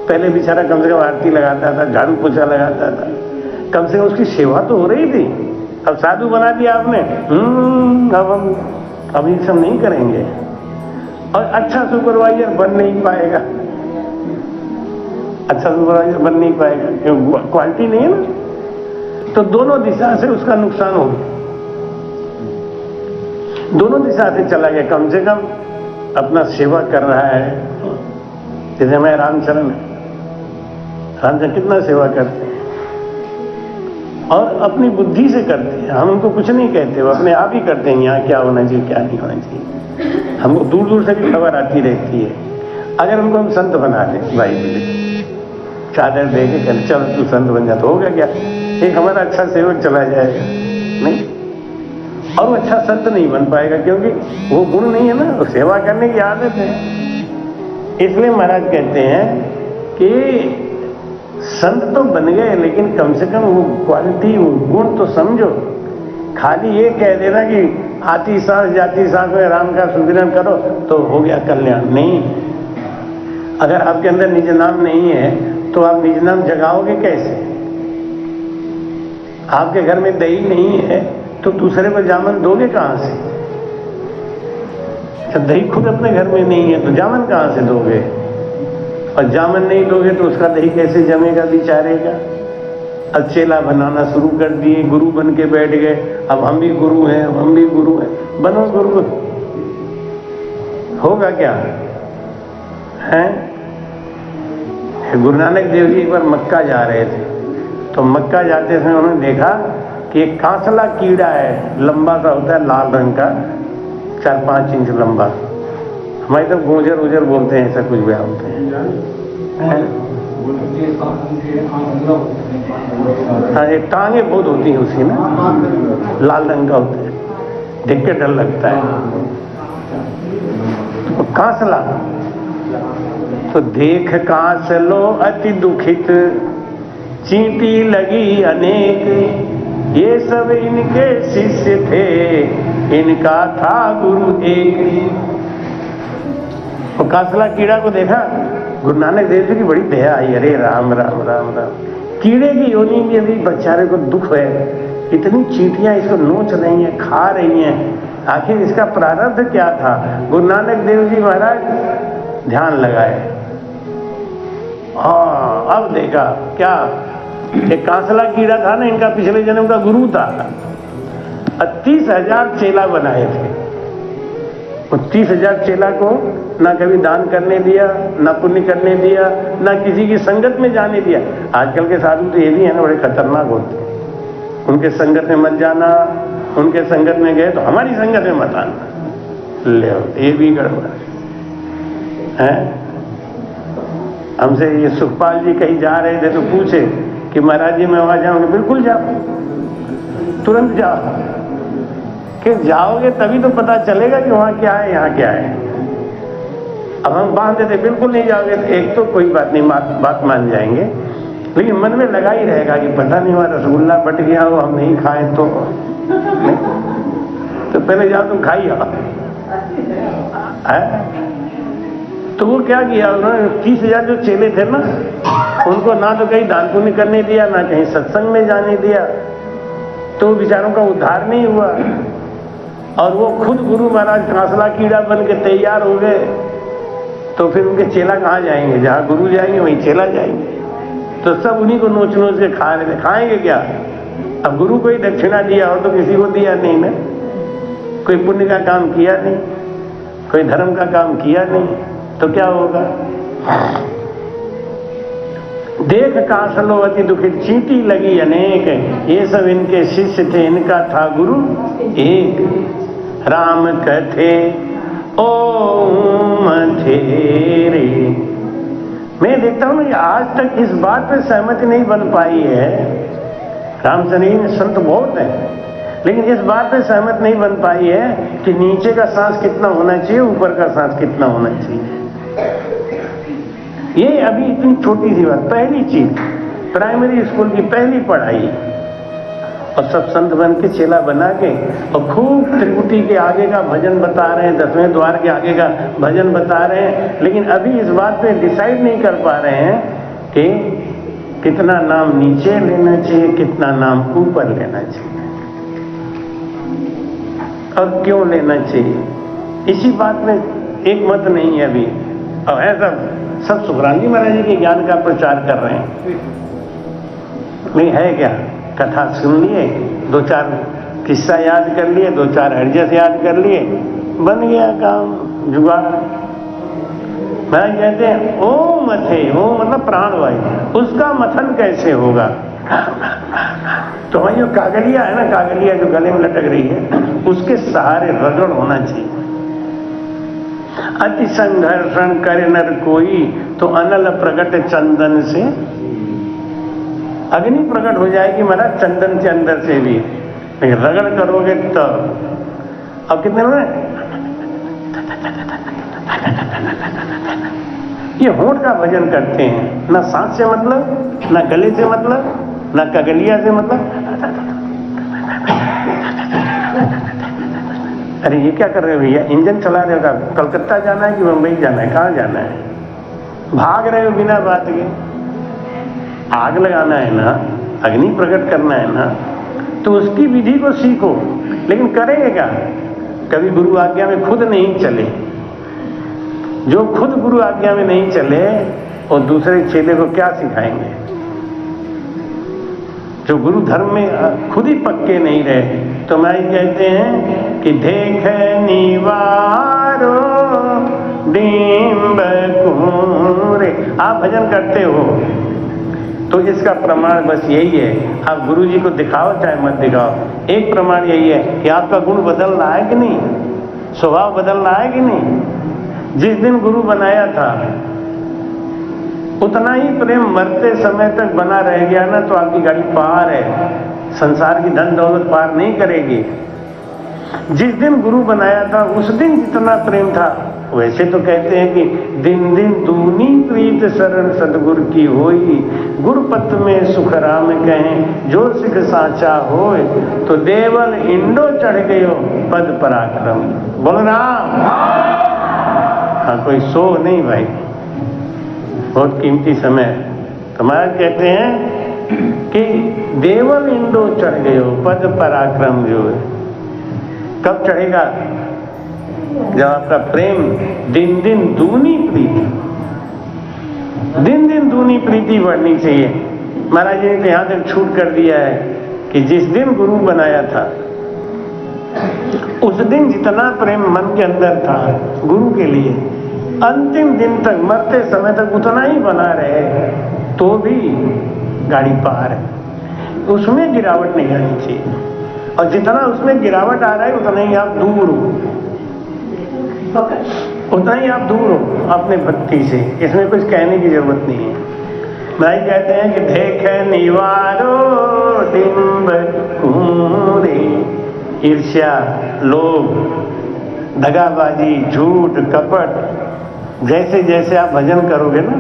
पहले बेचारा कम से कम आरती लगाता था, झाड़ू पोछा लगाता था, कम से कम उसकी सेवा तो हो रही थी। अब साधु बना दिया आपने, अब हम अभी सब नहीं करेंगे। और अच्छा सुपरवाइजर बन नहीं पाएगा, अच्छा सुपरवाइजर बन नहीं पाएगा क्योंकि क्वालिटी नहीं है ना। तो दोनों दिशा से उसका नुकसान हो गया, दोनों दिशा से चला गया। कम से कम अपना सेवा कर रहा है, जैसे मैं रामचरण कितना सेवा करते हैं और अपनी बुद्धि से करते हैं, हम उनको कुछ नहीं कहते, वो अपने आप ही करते हैं यहाँ क्या होना चाहिए क्या नहीं होना चाहिए। हमको दूर दूर से भी खबर आती रहती है। अगर उनको हम संत बना दें, भाई बोले चादर दे के चल तू संत बन जा, तो होगा क्या? एक हमारा अच्छा सेवक चला जाएगा नहीं, और वो अच्छा संत नहीं बन पाएगा क्योंकि वो गुण नहीं है ना, वो सेवा करने की आदत है। इसलिए महाराज कहते हैं कि संत तो बन गए, लेकिन कम से कम वो क्वालिटी, वो गुण तो समझो। खाली ये कह देना कि आती सांस जाती सांस में राम का सुमिरन करो तो हो गया कल्याण, नहीं। अगर आपके अंदर निज नाम नहीं है तो आप निज नाम जगाओगे कैसे? आपके घर में दही नहीं है तो दूसरे को जामन दोगे कहां से? जब दही खुद अपने घर में नहीं है तो जामन कहां से दोगे? और जामन नहीं दोगे तो उसका दही कैसे जमेगा बेचारेगा? अब चेला बनाना शुरू कर दिए, गुरु बन के बैठ गए, अब हम भी गुरु हैं, हम भी गुरु हैं। बनो गुरु, होगा क्या है? गुरु नानक देव जी एक बार मक्का जा रहे थे, तो मक्का जाते समय उन्होंने देखा कि एक कांसला कीड़ा है, लंबा सा होता है, लाल रंग का, 4-5 इंच लंबा। हमारी तरफ गोजर उजर बोलते हैं, ऐसा कुछ भी बोलते हैं। हाँ, एक टांगे बहुत होती हैं उसकी ना, लाल रंग का होता है, देख के डर लगता है। तो कांसला, तो देख कांसलो अति दुखित, चींटी लगी अनेक, ये सब इनके शिष्य थे, इनका था गुरु एक। तो कांसला कीड़ा को देखा, गुरु नानक देव जी की बड़ी दया आई, अरे राम राम राम राम, कीड़े की योनि में भी बेचारे को दुख है, इतनी चींटियां इसको नोच रही हैं, खा रही हैं, आखिर इसका प्रारब्ध क्या था? गुरु नानक देव जी महाराज ध्यान लगाए, अब देखा क्या, एक कांसला कीड़ा था ना, इनका पिछले जन्म का गुरु था। 30,000 चेला बनाए थे। 30,000 चेला को ना कभी दान करने दिया, ना पुण्य करने दिया, ना किसी की संगत में जाने दिया। आजकल के साधु तो ये भी है ना, बड़े खतरनाक होते हैं। उनके संगत में मत जाना, उनके संगत में गए तो हमारी संगत में मत आना। ले ये भी गड़बड़ है। हमसे ये सुखपाल जी कहीं जा रहे थे तो पूछे कि महाराज जी मैं वहां जाऊंगा। बिल्कुल जाओ, तुरंत जाओ, कि जाओगे तभी तो पता चलेगा कि वहां क्या है, यहाँ क्या है। अब हम बांध देते बिल्कुल नहीं जाओगे तो एक तो कोई बात नहीं, बात मान जाएंगे, लेकिन मन में लगा ही रहेगा कि पता नहीं वहां रसगुल्ला बट गया हो, हम नहीं खाए तो नहीं? तो पहले जाओ तुम खाई आओ। तो वो क्या किया उन्होंने, 30,000 जो चेले थे ना, उनको ना तो कहीं दान पुण्य करने दिया, ना कहीं सत्संग में जाने दिया, तो बेचारों का उद्धार नहीं हुआ। और वो खुद गुरु महाराज कांसला कीड़ा बन के तैयार हो गए, तो फिर उनके चेला कहाँ जाएंगे? जहाँ गुरु जाएंगे वहीं चेला जाएंगे। तो सब उन्हीं को नोच नोच के खा रहे थे। खाएंगे क्या? अब गुरु को ही दक्षिणा दिया और तो किसी को दिया नहीं ना, कोई पुण्य का काम किया नहीं, कोई धर्म का काम किया नहीं, तो क्या होगा? देख कांसलो अति दुखित, चींटी लगी अनेक, ये सब इनके शिष्य थे, इनका था गुरु एक। राम कथे ओम थेरे। मैं देखता हूं ना, आज तक इस बात पे सहमति नहीं बन पाई है। रामचंद्र संत बहुत हैं, लेकिन इस बात पे सहमत नहीं बन पाई है कि नीचे का सांस कितना होना चाहिए, ऊपर का सांस कितना होना चाहिए। ये अभी इतनी छोटी सी बात, पहली चीज प्राइमरी स्कूल की पहली पढ़ाई, और सब संत बन के चेला बना के और खूब त्रिकुटी के आगे का भजन बता रहे हैं, 10वें द्वार के आगे का भजन बता रहे हैं, लेकिन अभी इस बात पे डिसाइड नहीं कर पा रहे हैं कि कितना नाम नीचे लेना चाहिए, कितना नाम ऊपर लेना चाहिए, और क्यों लेना चाहिए। इसी बात में एक मत नहीं है अभी। और ऐसा सब सुखराम जी महाराज जी के ज्ञान का प्रचार कर रहे हैं, नहीं है क्या? कथा सुन लिए, 2-4 किस्सा याद कर लिए, 2-4 हरजस याद कर लिए, बन गया काम, जुगाड़। महाराज कहते हैं ओम थे, ओम मतलब प्राणवायु, उसका मथन कैसे होगा? तो वही जो कागलिया है ना, कागलिया जो गले में लटक रही है, उसके सहारे रगड़ होना चाहिए। अति संघर्षण करे नर कोई, तो अनल प्रगट चंदन से। अग्नि प्रकट हो जाएगी महाराज चंदन के अंदर से भी, लेकिन रगड़ करोगे तो। अब कितने में ये होंठ का भजन करते हैं, ना सांस से मतलब, ना गले से मतलब, ना कगलिया से मतलब। अरे ये क्या कर रहे हो भैया? इंजन चला रहे हो? कलकत्ता जाना है कि मुंबई जाना है? कहाँ जाना है? भाग रहे हो बिना बात के। आग लगाना है ना, अग्नि प्रकट करना है ना, तो उसकी विधि को सीखो, लेकिन करेंगे क्या? कभी गुरु आज्ञा में खुद नहीं चले। जो खुद गुरु आज्ञा में नहीं चले, और दूसरे चेले को क्या सिखाएंगे? जो गुरु धर्म में खुद ही पक्के नहीं रहे, तो मैं कहते हैं कि देख निवारो डिंब कुरे। आप भजन करते हो तो इसका प्रमाण बस यही है, आप गुरु जी को दिखाओ चाहे मत दिखाओ, एक प्रमाण यही है कि आपका गुण बदल रहा है कि नहीं, स्वभाव बदल रहा है कि नहीं। जिस दिन गुरु बनाया था उतना ही प्रेम मरते समय तक बना रह गया ना, तो आपकी गाड़ी पार है, संसार की धन दौलत पार नहीं करेगी। जिस दिन गुरु बनाया था उस दिन जितना प्रेम था, वैसे तो कहते हैं कि दिन दिन दूनी प्रीत शरण सतगुरु की होई, गुरुपत में सुख राम कहें जो सिख साचा होए, तो देवल इंडो चढ़ गयो पद पराक्रम। बोल राम। हाँ, कोई सो नहीं भाई, बहुत कीमती समय। तो महाराज कहते हैं कि देवल इंडो चढ़ गयो पद पराक्रम जो है। कब चढ़ेगा? जब आपका प्रेम दिन दिन दूनी प्रीति, दिन दिन दूनी प्रीति बढ़नी चाहिए। महाराज जी ने तो यहां तक छूट कर दिया है कि जिस दिन गुरु बनाया था उस दिन जितना प्रेम मन के अंदर था गुरु के लिए, अंतिम दिन तक मरते समय तक उतना ही बना रहे तो भी गाड़ी पार है। उसमें गिरावट नहीं आनी चाहिए, और जितना उसमें गिरावट आ रहा है उतना ही आप दूर हो, उतना ही आप दूर हो अपने भक्ति से। इसमें कुछ कहने की जरूरत नहीं है। भाई कहते हैं कि देख निवारो डिंब कुरे, ईर्ष्या, लोभ, दगाबाजी, झूठ, कपट, जैसे जैसे आप भजन करोगे ना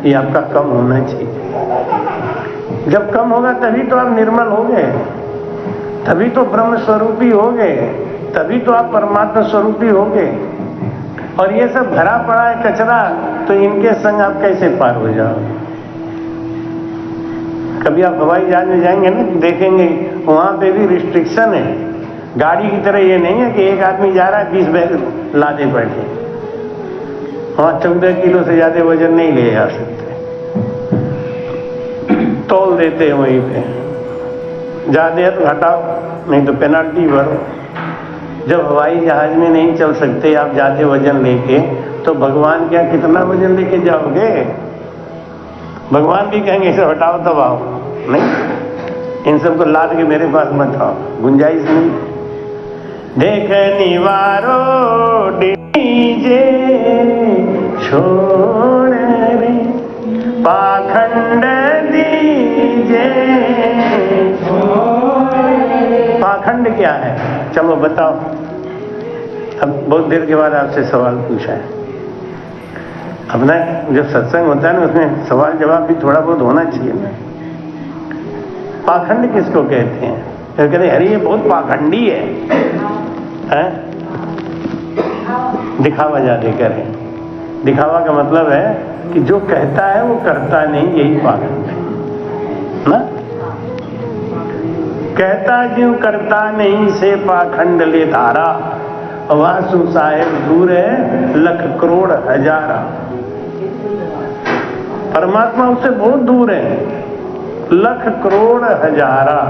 ये आपका कम होना चाहिए। जब कम होगा तभी तो आप निर्मल होगे, तभी तो ब्रह्म स्वरूपी होगे, तभी तो आप परमात्मा स्वरूपी होगे। और ये सब भरा पड़ा है कचरा, तो इनके संग आप कैसे पार हो जाओगे? कभी आप हवाई जहाज में जाएंगे ना, देखेंगे वहां पे भी रिस्ट्रिक्शन है। गाड़ी की तरह ये नहीं है कि एक आदमी जा रहा है 20 बैग लादे बैठे। वहां 14 किलो से ज्यादा वजन नहीं ले जा सकते, तोल देते हैं वहीं पे। ज्यादा है तो हटाओ, नहीं तो पेनल्टी भरो। जब हवाई जहाज में नहीं चल सकते आप ज्यादा वजन लेके, तो भगवान क्या कितना वजन लेके जाओगे? भगवान भी कहेंगे इसे हटाओ तब आओ, नहीं, इन सबको लाद के मेरे पास मत आओ, गुंजाइश नहीं। देख निवारो डीजे छोड़ रे, पाखंड दीजे। पाखंड क्या है? चलो बताओ। अब बहुत देर के बाद आपसे सवाल पूछा है। अपना जब सत्संग होता है ना, उसमें सवाल जवाब भी थोड़ा बहुत होना चाहिए ना। पाखंड किसको कहते हैं? तो कहते अरे ये बहुत पाखंडी है, हैं? दिखावा ज्यादा करें। दिखावा का मतलब है कि जो कहता है वो करता नहीं, यही पाखंड है ना। कहता जो करता नहीं से पाखंड ले धारा, वासु साहेब दूर है लख करोड़ हजारा। परमात्मा उससे बहुत दूर है, लख करोड़ हजारा।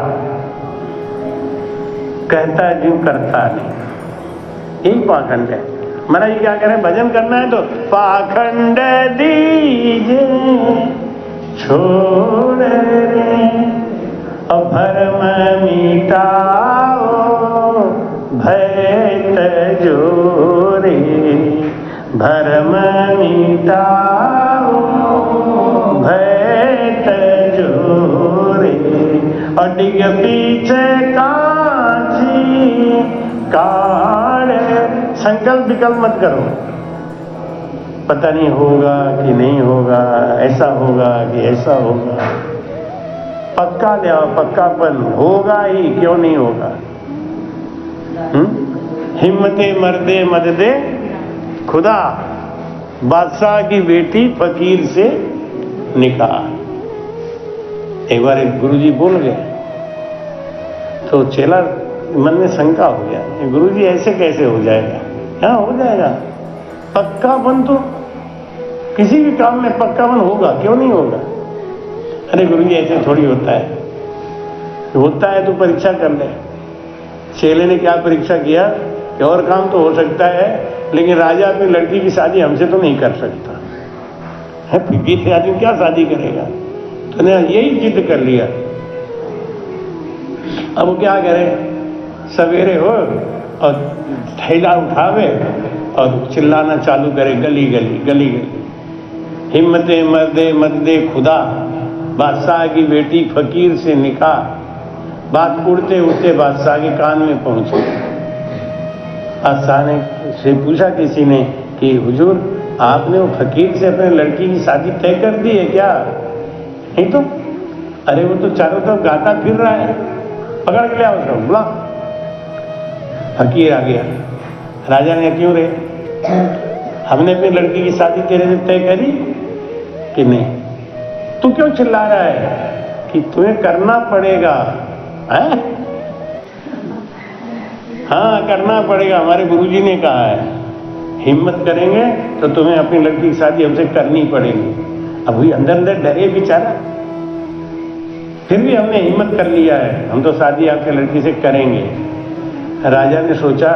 कहता जो करता नहीं, यही पाखंड है। महाराज जी क्या करें? भजन करना है तो पाखंड दीजे छोड़ रे, भरम मिटाओ भय तजोरे, भरम मिटाओ भय तजोरे। और डिग पीछे कांची काढ़, संकल्प विकल्प मत करो। पता नहीं होगा कि नहीं होगा, ऐसा होगा कि ऐसा होगा। पक्का ले आओ, पक्कापन होगा ही, क्यों नहीं होगा? हिम्मते मर्दे मद दे खुदा, बादशाह की बेटी फकीर से निकाह। एक बार एक गुरुजी बोल गए तो चेला मन में शंका हो गया, गुरुजी ऐसे कैसे हो जाएगा? हाँ हो जाएगा। पक्कापन तो किसी भी काम में पक्कापन होगा, क्यों नहीं होगा? अरे गुरुजी ऐसे थोड़ी होता है, होता है तो परीक्षा कर ले। चेले ने क्या परीक्षा किया कि और काम तो हो सकता है, लेकिन राजा अपनी लड़की की शादी हमसे तो नहीं कर सकता है, फिर से आदमी क्या शादी करेगा? तो ने यही जिद कर लिया। अब वो क्या करे? सवेरे हो और थैला उठावे और चिल्लाना चालू करे, गली गली गली गली, हिम्मते मर्दे मर्दे खुदा, बादशाह की बेटी फकीर से निकाह। बात उड़ते उड़ते बादशाह के कान में पहुंची। बादशाह ने से पूछा किसी ने कि हुजूर आपने वो फकीर से अपने लड़की की शादी तय कर दी है क्या? नहीं तो। अरे वो तो चारों तरफ गाता फिर रहा है, पकड़ के ले आओ उसको, बुला। फकीर आ गया। राजा ने क्यों रे, हमने अपनी लड़की की शादी तेरे से तय करी कि नहीं? तू क्यों चिल्ला रहा है कि तुम्हें करना पड़ेगा? हाँ करना पड़ेगा, हमारे गुरुजी ने कहा है, हिम्मत करेंगे तो तुम्हें अपनी लड़की की शादी हमसे करनी पड़ेगी। अब वही अंदर अंदर डरे बेचारा, फिर भी हमने हिम्मत कर लिया है, हम तो शादी आपके लड़की से करेंगे। राजा ने सोचा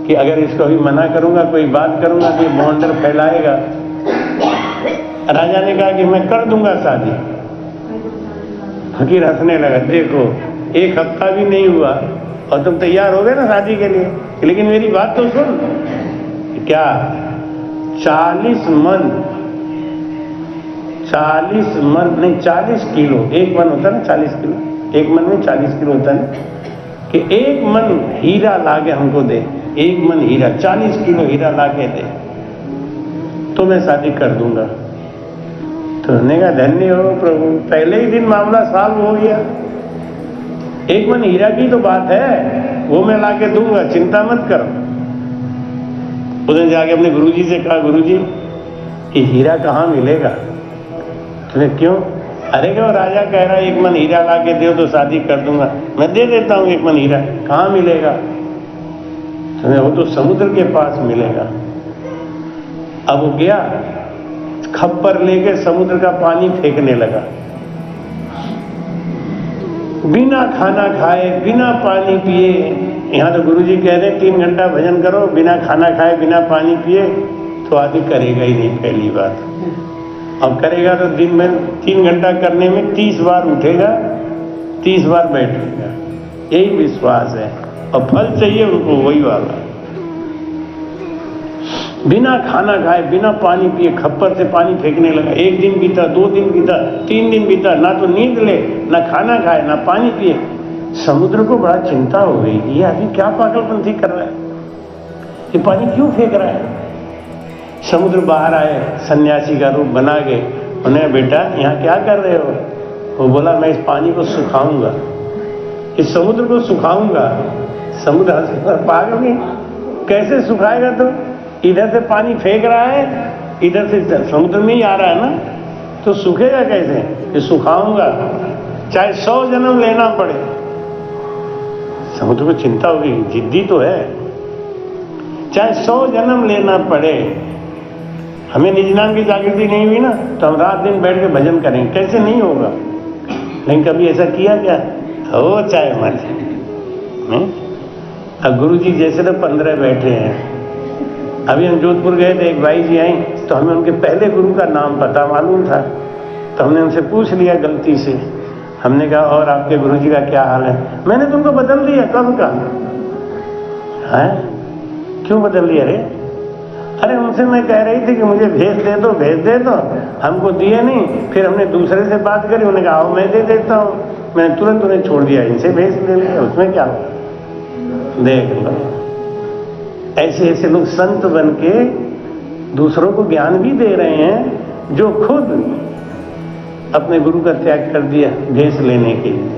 कि अगर इसको अभी मना करूंगा, कोई बात करूंगा तो ये बवंडर फैलाएगा। राजा ने कहा कि मैं कर दूंगा शादी। फकीर हंसने लगा, देखो 1 हफ्ता भी नहीं हुआ और तुम तैयार हो गए ना शादी के लिए, लेकिन मेरी बात तो सुन। क्या 40 मन नहीं 40 किलो, 1 मन होता ना 40 किलो, 1 मन में 40 किलो होता है कि 1 मन हीरा लाके हमको दे, 1 मन हीरा 40 किलो हीरा लाके दे तो मैं शादी कर दूंगा। तो हमने कहा धन्य हो प्रभु, पहले ही दिन मामला सॉल्व हो गया। 1 मन हीरा की तो बात है, वो मैं लाके दूंगा, चिंता मत करो। उधर जाके अपने गुरुजी से कहा, गुरुजी ये हीरा कहाँ मिलेगा? तो क्यों? अरे क्या राजा कह रहा है 1 मन हीरा लाके दो तो शादी कर दूंगा। मैं दे देता हूँ 1 मन हीरा, कहाँ मिलेगा? तो वो तो समुद्र के पास मिलेगा। अब वो गया, खप्पर लेके समुद्र का पानी फेंकने लगा, बिना खाना खाए बिना पानी पिए। यहाँ तो गुरुजी कह रहे 3 घंटा भजन करो, बिना खाना खाए बिना पानी पिए तो आदमी करेगा ही नहीं, पहली बात। अब करेगा तो दिन में 3 घंटा करने में 30 बार उठेगा, 30 बार बैठेगा, यही विश्वास है। और फल चाहिए उनको वही वाला। बिना खाना खाए बिना पानी पिए खप्पर से पानी फेंकने लगा। 1 दिन बीता, 2 दिन बीता, 3 दिन बीता, ना तो नींद ले, ना खाना खाए, ना पानी पिए। समुद्र को बड़ा चिंता हो गई, ये आदमी क्या पागलपंथी कर रहा है, ये पानी क्यों फेंक रहा है? समुद्र बाहर आए, सन्यासी का रूप बना के, उन्हें बेटा यहाँ क्या कर रहे हो? वो बोला मैं इस पानी को सुखाऊंगा, इस समुद्र को सुखाऊंगा। समुद्र पागल नहीं, कैसे सुखाएगा? तो इधर से पानी फेंक रहा है, इधर से समुद्र में ही आ रहा है ना, तो सूखेगा कैसे? ये सुखाऊंगा, चाहे 100 जन्म लेना पड़े। समुद्र को चिंता होगी, जिद्दी तो है, चाहे 100 जन्म लेना पड़े। हमें निज नाम की जागृति नहीं हुई ना, तो हम रात दिन बैठ के भजन करेंगे, कैसे नहीं होगा? लेकिन कभी ऐसा किया क्या? हो चाहे मत। अब गुरु जी जैसे तो 15 बैठे हैं। अभी हम जोधपुर गए थे, एक भाई जी आई, तो हमें उनके पहले गुरु का नाम पता मालूम था, तो हमने उनसे पूछ लिया गलती से। हमने कहा और आपके गुरु जी का क्या हाल है? मैंने तुमको बदल दिया। कब का है? क्यों बदल दिया रे? अरे उनसे मैं कह रही थी कि मुझे भेज दे दो, भेज दे दो, हमको दिए नहीं। फिर हमने दूसरे से बात करी, उन्होंने कहा आओ मैं दे देता हूँ। मैंने तुरंत उन्हें छोड़ दिया, इनसे भेज ले लिया, उसमें क्या हुआ? देख लो, ऐसे ऐसे लोग संत बन के दूसरों को ज्ञान भी दे रहे हैं, जो खुद अपने गुरु का त्याग कर दिया भेष लेने के लिए।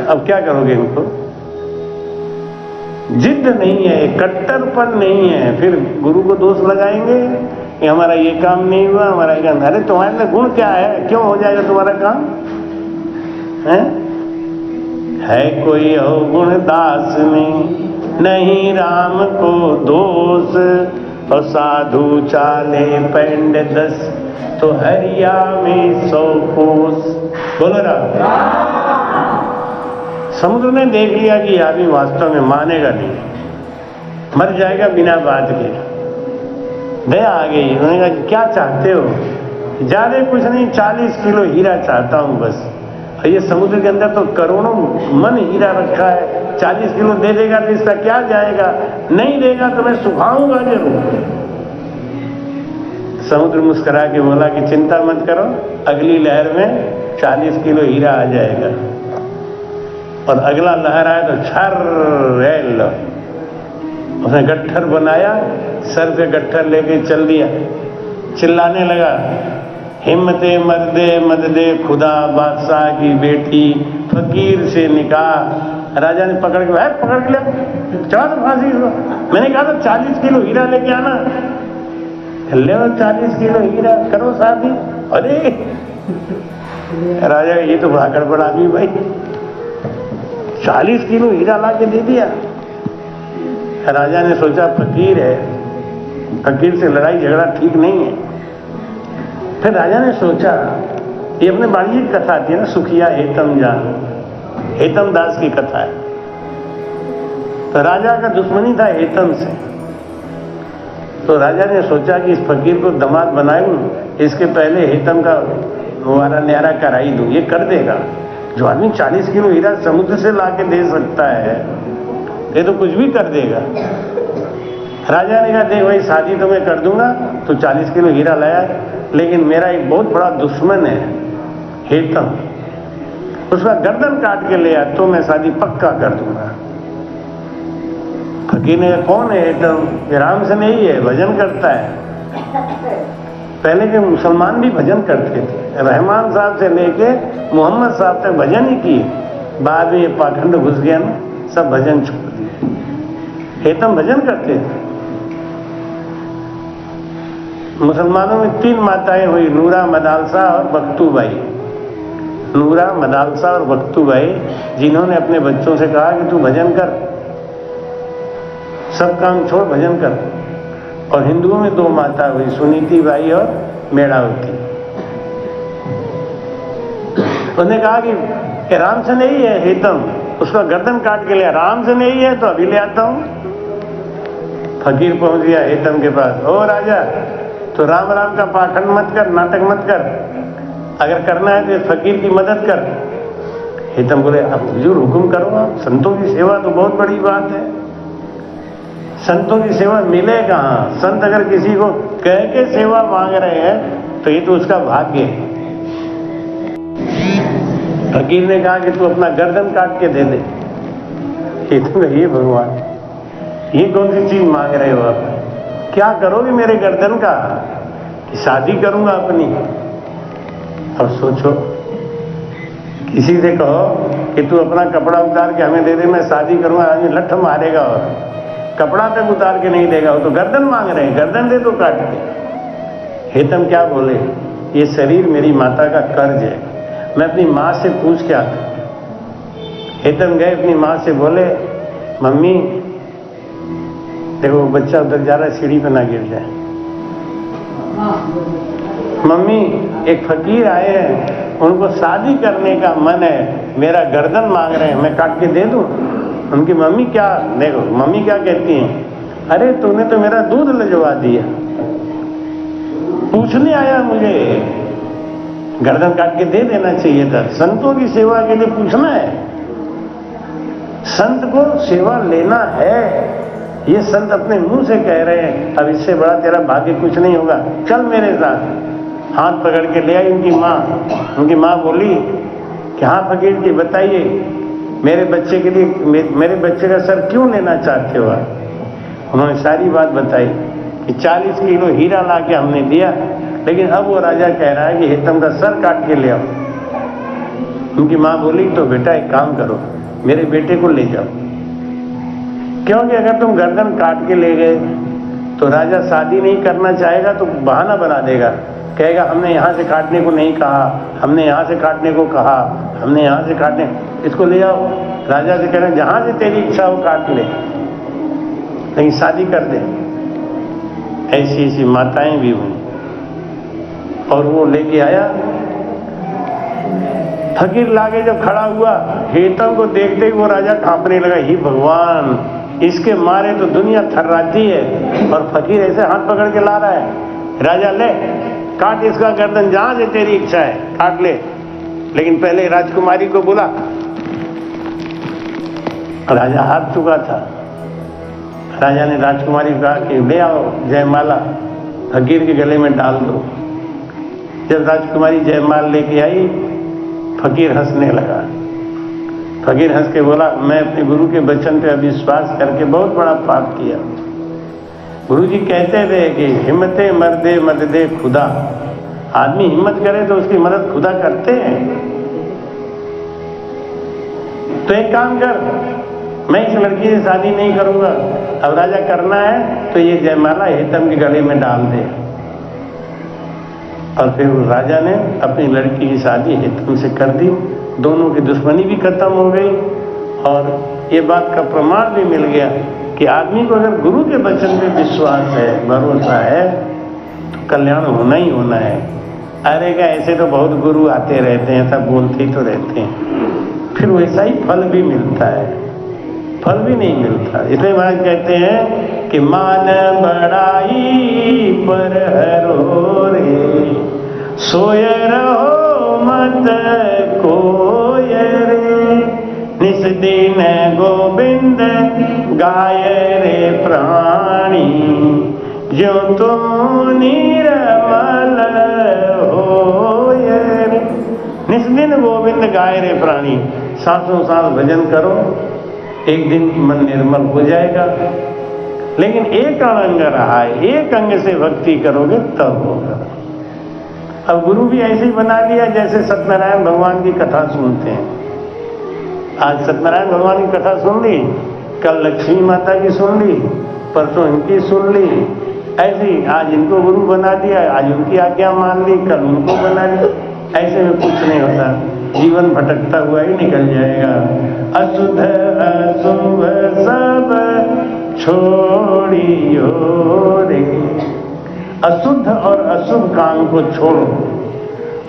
अब क्या करोगे इनको? जिद नहीं है, कट्टरपन नहीं है, फिर गुरु को दोष लगाएंगे कि हमारा ये काम नहीं हुआ, हमारा ये काम। अरे तुम्हारे में गुण क्या है? क्यों हो जाएगा तुम्हारा काम? है कोई अवगुण दास में, नहीं राम को दोष। और साधु चाले पैंड 10, तो हरिया में 100 कोस। बोलो राम। समुद्र ने देख लिया कि आदमी वास्तव में मानेगा नहीं, मर जाएगा बिना बात के। दया आ गई, उन्होंने कहा क्या चाहते हो? ज्यादा कुछ नहीं, 40 किलो हीरा चाहता हूं बस। और ये समुद्र के अंदर तो करोड़ों मन हीरा रखा है, 40 किलो दे देगा तो इसका क्या जाएगा? नहीं देगा तो मैं सुखाऊंगा जरूर। समुद्र मुस्कुरा के बोला कि चिंता मत करो, अगली लहर में 40 किलो हीरा आ जाएगा। और अगला लहर आया तो छर रेल, उसने गट्ठर बनाया, सर पे गट्ठर लेके चल दिया, चिल्लाने लगा हिम्मते मर्दे मददे खुदा, बादशाह की बेटी फकीर से निकाह। राजा ने पकड़ के लिया, चढ़ा दो फांसी को। मैंने कहा था 40 किलो हीरा लेके आना, ले 40 किलो हीरा, करो शादी। अरे राजा ये तो बड़ा गड़बड़ आदमी भाई, 40 किलो हीरा ला के दे दिया। राजा ने सोचा फकीर है, फकीर से लड़ाई झगड़ा ठीक नहीं है। फिर राजा ने सोचा, ये अपने बाड़ी की कथा आती है ना, सुखिया हेतम जान, हेतम दास की कथा है। तो राजा का दुश्मनी था हेतम से, तो राजा ने सोचा कि इस फकीर को दामाद बनाऊं, इसके पहले हेतम का मुहारा न्यारा कराई दूं, ये कर देगा। जो आदमी 40 किलो हीरा समुद्र से लाके दे सकता है, ये तो कुछ भी कर देगा। राजा ने कहा, देख भाई, शादी तो मैं कर दूंगा, तो 40 किलो हीरा लाया, लेकिन मेरा एक बहुत बड़ा दुश्मन है हेतम, उसका गर्दन काट के ले आया तो मैं शादी पक्का कर दूंगा। फकीर ने कहा, कौन है हेतम? ये राम से नहीं है, भजन करता है। पहले के मुसलमान भी भजन करते थे, रहमान साहब से लेके मोहम्मद साहब तक भजन ही किए। बाद में ये पाखंड घुस गया ना, सब भजन छोड़ दिए। हेतम भजन करते थे। मुसलमानों में 3 माताएं हुई, नूरा, मदालसा और बख्तूबाई। नूरा, मदालसा और बख्तूबाई, जिन्होंने अपने बच्चों से कहा कि तू भजन कर, सब काम छोड़ भजन कर। और हिंदुओं में 2 माता हुई, सुनीति बाई और मेड़ावती। उसने कहा कि राम से नहीं है हेतम, उसका गर्दन काट के लिया। राम से नहीं है तो अभी ले आता हूं। फकीर पहुंच गया हेतम के पास। ओ राजा, तो राम राम का पाखंड मत कर, नाटक मत कर, अगर करना है तो इस फकीर की मदद कर। हेतम बोले, अब हुजूर हुक्म करो, आप संतों की सेवा तो बहुत बड़ी बात है। संतों की सेवा मिले कहां? संत अगर किसी को कह के सेवा मांग रहे हैं तो ये तो उसका भाग्य है। फकीर ने कहा कि तू अपना गर्दन काट के दे दे। ये भगवान, ये कौन सी चीज मांग रहे हो आप? क्या करोगे मेरे गर्दन का? कि शादी करूंगा अपनी। अब सोचो, किसी से कहो कि तू अपना कपड़ा उतार के हमें दे दे, मैं शादी करूंगा, आदमी लठ मारेगा और कपड़ा तक उतार के नहीं देगा। वो तो गर्दन मांग रहे हैं, गर्दन दे दो काट के। हेतम क्या बोले, ये शरीर मेरी माता का कर्ज है, मैं अपनी माँ से पूछ के आता। हेतम गए अपनी माँ से, बोले, मम्मी देखो बच्चा उधर जा रहा है, सीढ़ी पे ना गिर जाए। मम्मी, एक फकीर आए हैं, उनको शादी करने का मन है, मेरा गर्दन मांग रहे हैं, मैं काट के दे दूं? उनकी मम्मी क्या, देखो मम्मी क्या कहती हैं, अरे तूने तो मेरा दूध लजवा दिया, पूछने आया मुझे, गर्दन काट के दे देना चाहिए था। संतों की सेवा के लिए पूछना है, संत को सेवा लेना है। ये संत अपने मुंह से कह रहे हैं, अब इससे बड़ा तेरा भाग्य कुछ नहीं होगा, चल मेरे साथ। हाथ पकड़ के ले आई उनकी माँ। उनकी माँ बोली कि हाँ फकीर जी बताइए, मेरे बच्चे के लिए, मेरे बच्चे का सर क्यों लेना चाहते हो आप? उन्होंने सारी बात बताई कि 40 किलो हीरा ला के हमने दिया, लेकिन अब वो राजा कह रहा है कि हेतम का सर काट के ले आओ। उनकी माँ बोली, तो बेटा एक काम करो, मेरे बेटे को ले जाओ, क्योंकि अगर तुम गर्दन काट के ले गए तो राजा शादी नहीं करना चाहेगा, तो बहाना बना देगा, कहेगा हमने यहाँ से काटने को नहीं कहा, हमने यहाँ से काटने को कहा, हमने यहाँ से काटने, इसको ले जाओ। राजा से कह रहे जहाँ से तेरी इच्छा हो काट ले, लेकिन शादी कर दे। ऐसी ऐसी माताएं भी हुई। और वो लेके आया, फकीर लाके जब खड़ा हुआ, हेतम को देखते ही वो राजा कांपने लगा, ही भगवान, इसके मारे तो दुनिया थर्राती है, और फकीर ऐसे हाथ पकड़ के ला रहा है। राजा ले काट इसका गर्दन, जहां से तेरी इच्छा है काट ले, लेकिन पहले राजकुमारी को बुला। राजा हाथ चुका था। राजा ने राजकुमारी को कहा कि ले आओ जयमाला, फकीर के गले में डाल दो। जब राजकुमारी जयमाल लेके आई, फकीर हंसने लगा। फकीर हंस के बोला, मैं अपने गुरु के वचन पे अविश्वास करके बहुत बड़ा पाप किया। गुरु जी कहते थे कि हिम्मते मर्दे मददे खुदा, आदमी हिम्मत करे तो उसकी मदद खुदा करते हैं। तो एक काम कर, मैं इस लड़की से शादी नहीं करूंगा, अब राजा करना है तो ये जयमाला हेतम के गले में डाल दे। और फिर राजा ने अपनी लड़की की शादी हेतम से कर दी। दोनों की दुश्मनी भी खत्म हो गई और ये बात का प्रमाण भी मिल गया कि आदमी को अगर गुरु के वचन पे विश्वास है, भरोसा है, तो कल्याण होना ही होना है। अरे क्या ऐसे तो बहुत गुरु आते रहते हैं, सब बोलते ही तो रहते हैं, फिर वैसा ही फल भी मिलता है, फल भी नहीं मिलता। इसलिए महाराज कहते हैं कि मान बड़ाई पर हरो रे, सोय रहो मत कोय रे, निस दिन गोविंद गाय रे प्राणी, जो तुम निर्मल होय रे। निस दिन गोविंद गाय रे प्राणी, सांसों सांस भजन करो, एक दिन मन निर्मल हो जाएगा। लेकिन एक अंग रहा है, एक अंग से भक्ति करोगे तब होगा। अब गुरु भी ऐसे ही बना लिया जैसे सत्यनारायण भगवान की कथा सुनते हैं। आज सत्यनारायण भगवान की कथा सुन ली, कल लक्ष्मी माता की सुन ली, परसों इनकी सुन ली, ऐसी आज इनको गुरु बना दिया, आज उनकी आज्ञा मान ली, कल उनको बना ली। ऐसे में कुछ नहीं होता, जीवन भटकता हुआ ही निकल जाएगा। अशुद्ध अशुभ सब छोड़ियो रे, अशुद्ध और अशुभ काम को छोड़ो,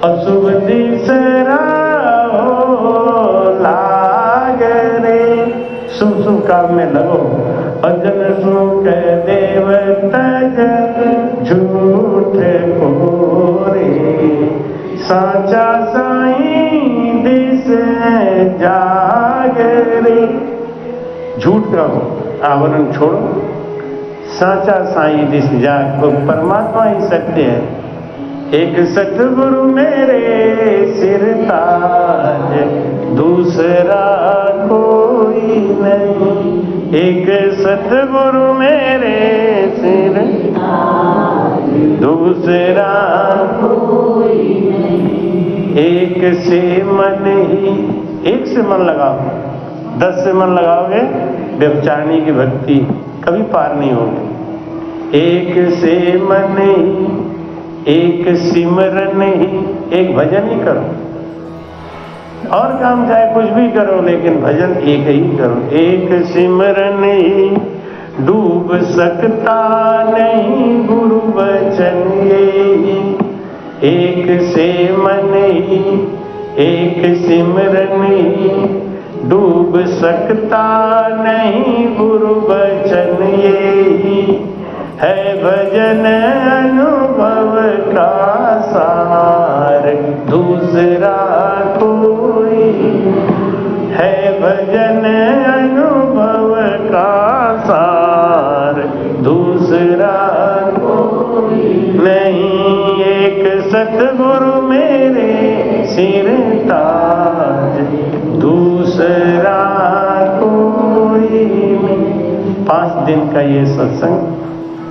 अशुभ तीसरा लाग रे, शुभ शुभ काम में लगो। अजन सुख देव तज झूठ को रे, साचा साईं दिस जाग रे। झूठ का आवरण छोड़ो, साचा साईं दिस जाग। तो परमात्मा ही सत्य है। एक सतगुरु मेरे सिर ताज, दूसरा कोई नहीं। एक सतगुरु मेरे सिर ताज, दूसरा कोई नहीं। एक से मन ही, एक से मन लगाओ, 10 से मन लगाओगे व्यभिचारिणी की भक्ति कभी पार नहीं होगी। एक से मन ही, एक सिमरन ही, एक भजन ही करो, और काम चाहे कुछ भी करो, लेकिन भजन एक ही करो। एक सिमरन ही डूब सकता नहीं गुरु वचन ये, एक से मन ही, एक सिमरन ही डूब सकता नहीं गुरु वचन ये, है भजन अनुभव का सार, दूसरा कोई है। भजन अनुभव का सार, दूसरा कोई नहीं। एक सतगुरु मेरे सिर ताज, दूसरा कोई नहीं। 5 दिन का ये सत्संग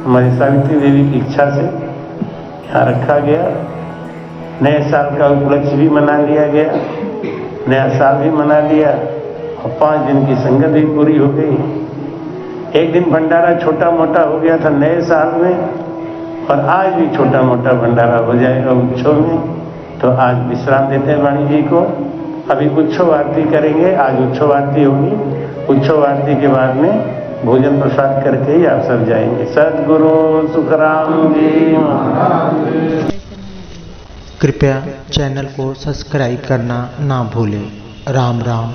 हमारी सावित्री देवी की इच्छा से यहाँ रखा गया। नए साल का उपलक्ष्य भी मना लिया गया, नया साल भी मना लिया, और 5 दिन की संगत भी पूरी हो गई। एक दिन भंडारा छोटा मोटा हो गया था नए साल में, और आज भी छोटा मोटा भंडारा हो जाएगा उत्सव में। तो आज विश्राम देते हैं वाणी जी को। अभी उत्सव आरती करेंगे, आज उत्सव आरती होगी। उत्सव आरती के बाद में भोजन प्रसाद करके ही आप सब जाएंगे। सद्गुरु सुखराम जी महाराज। कृपया चैनल को सब्सक्राइब करना ना भूलें। राम राम।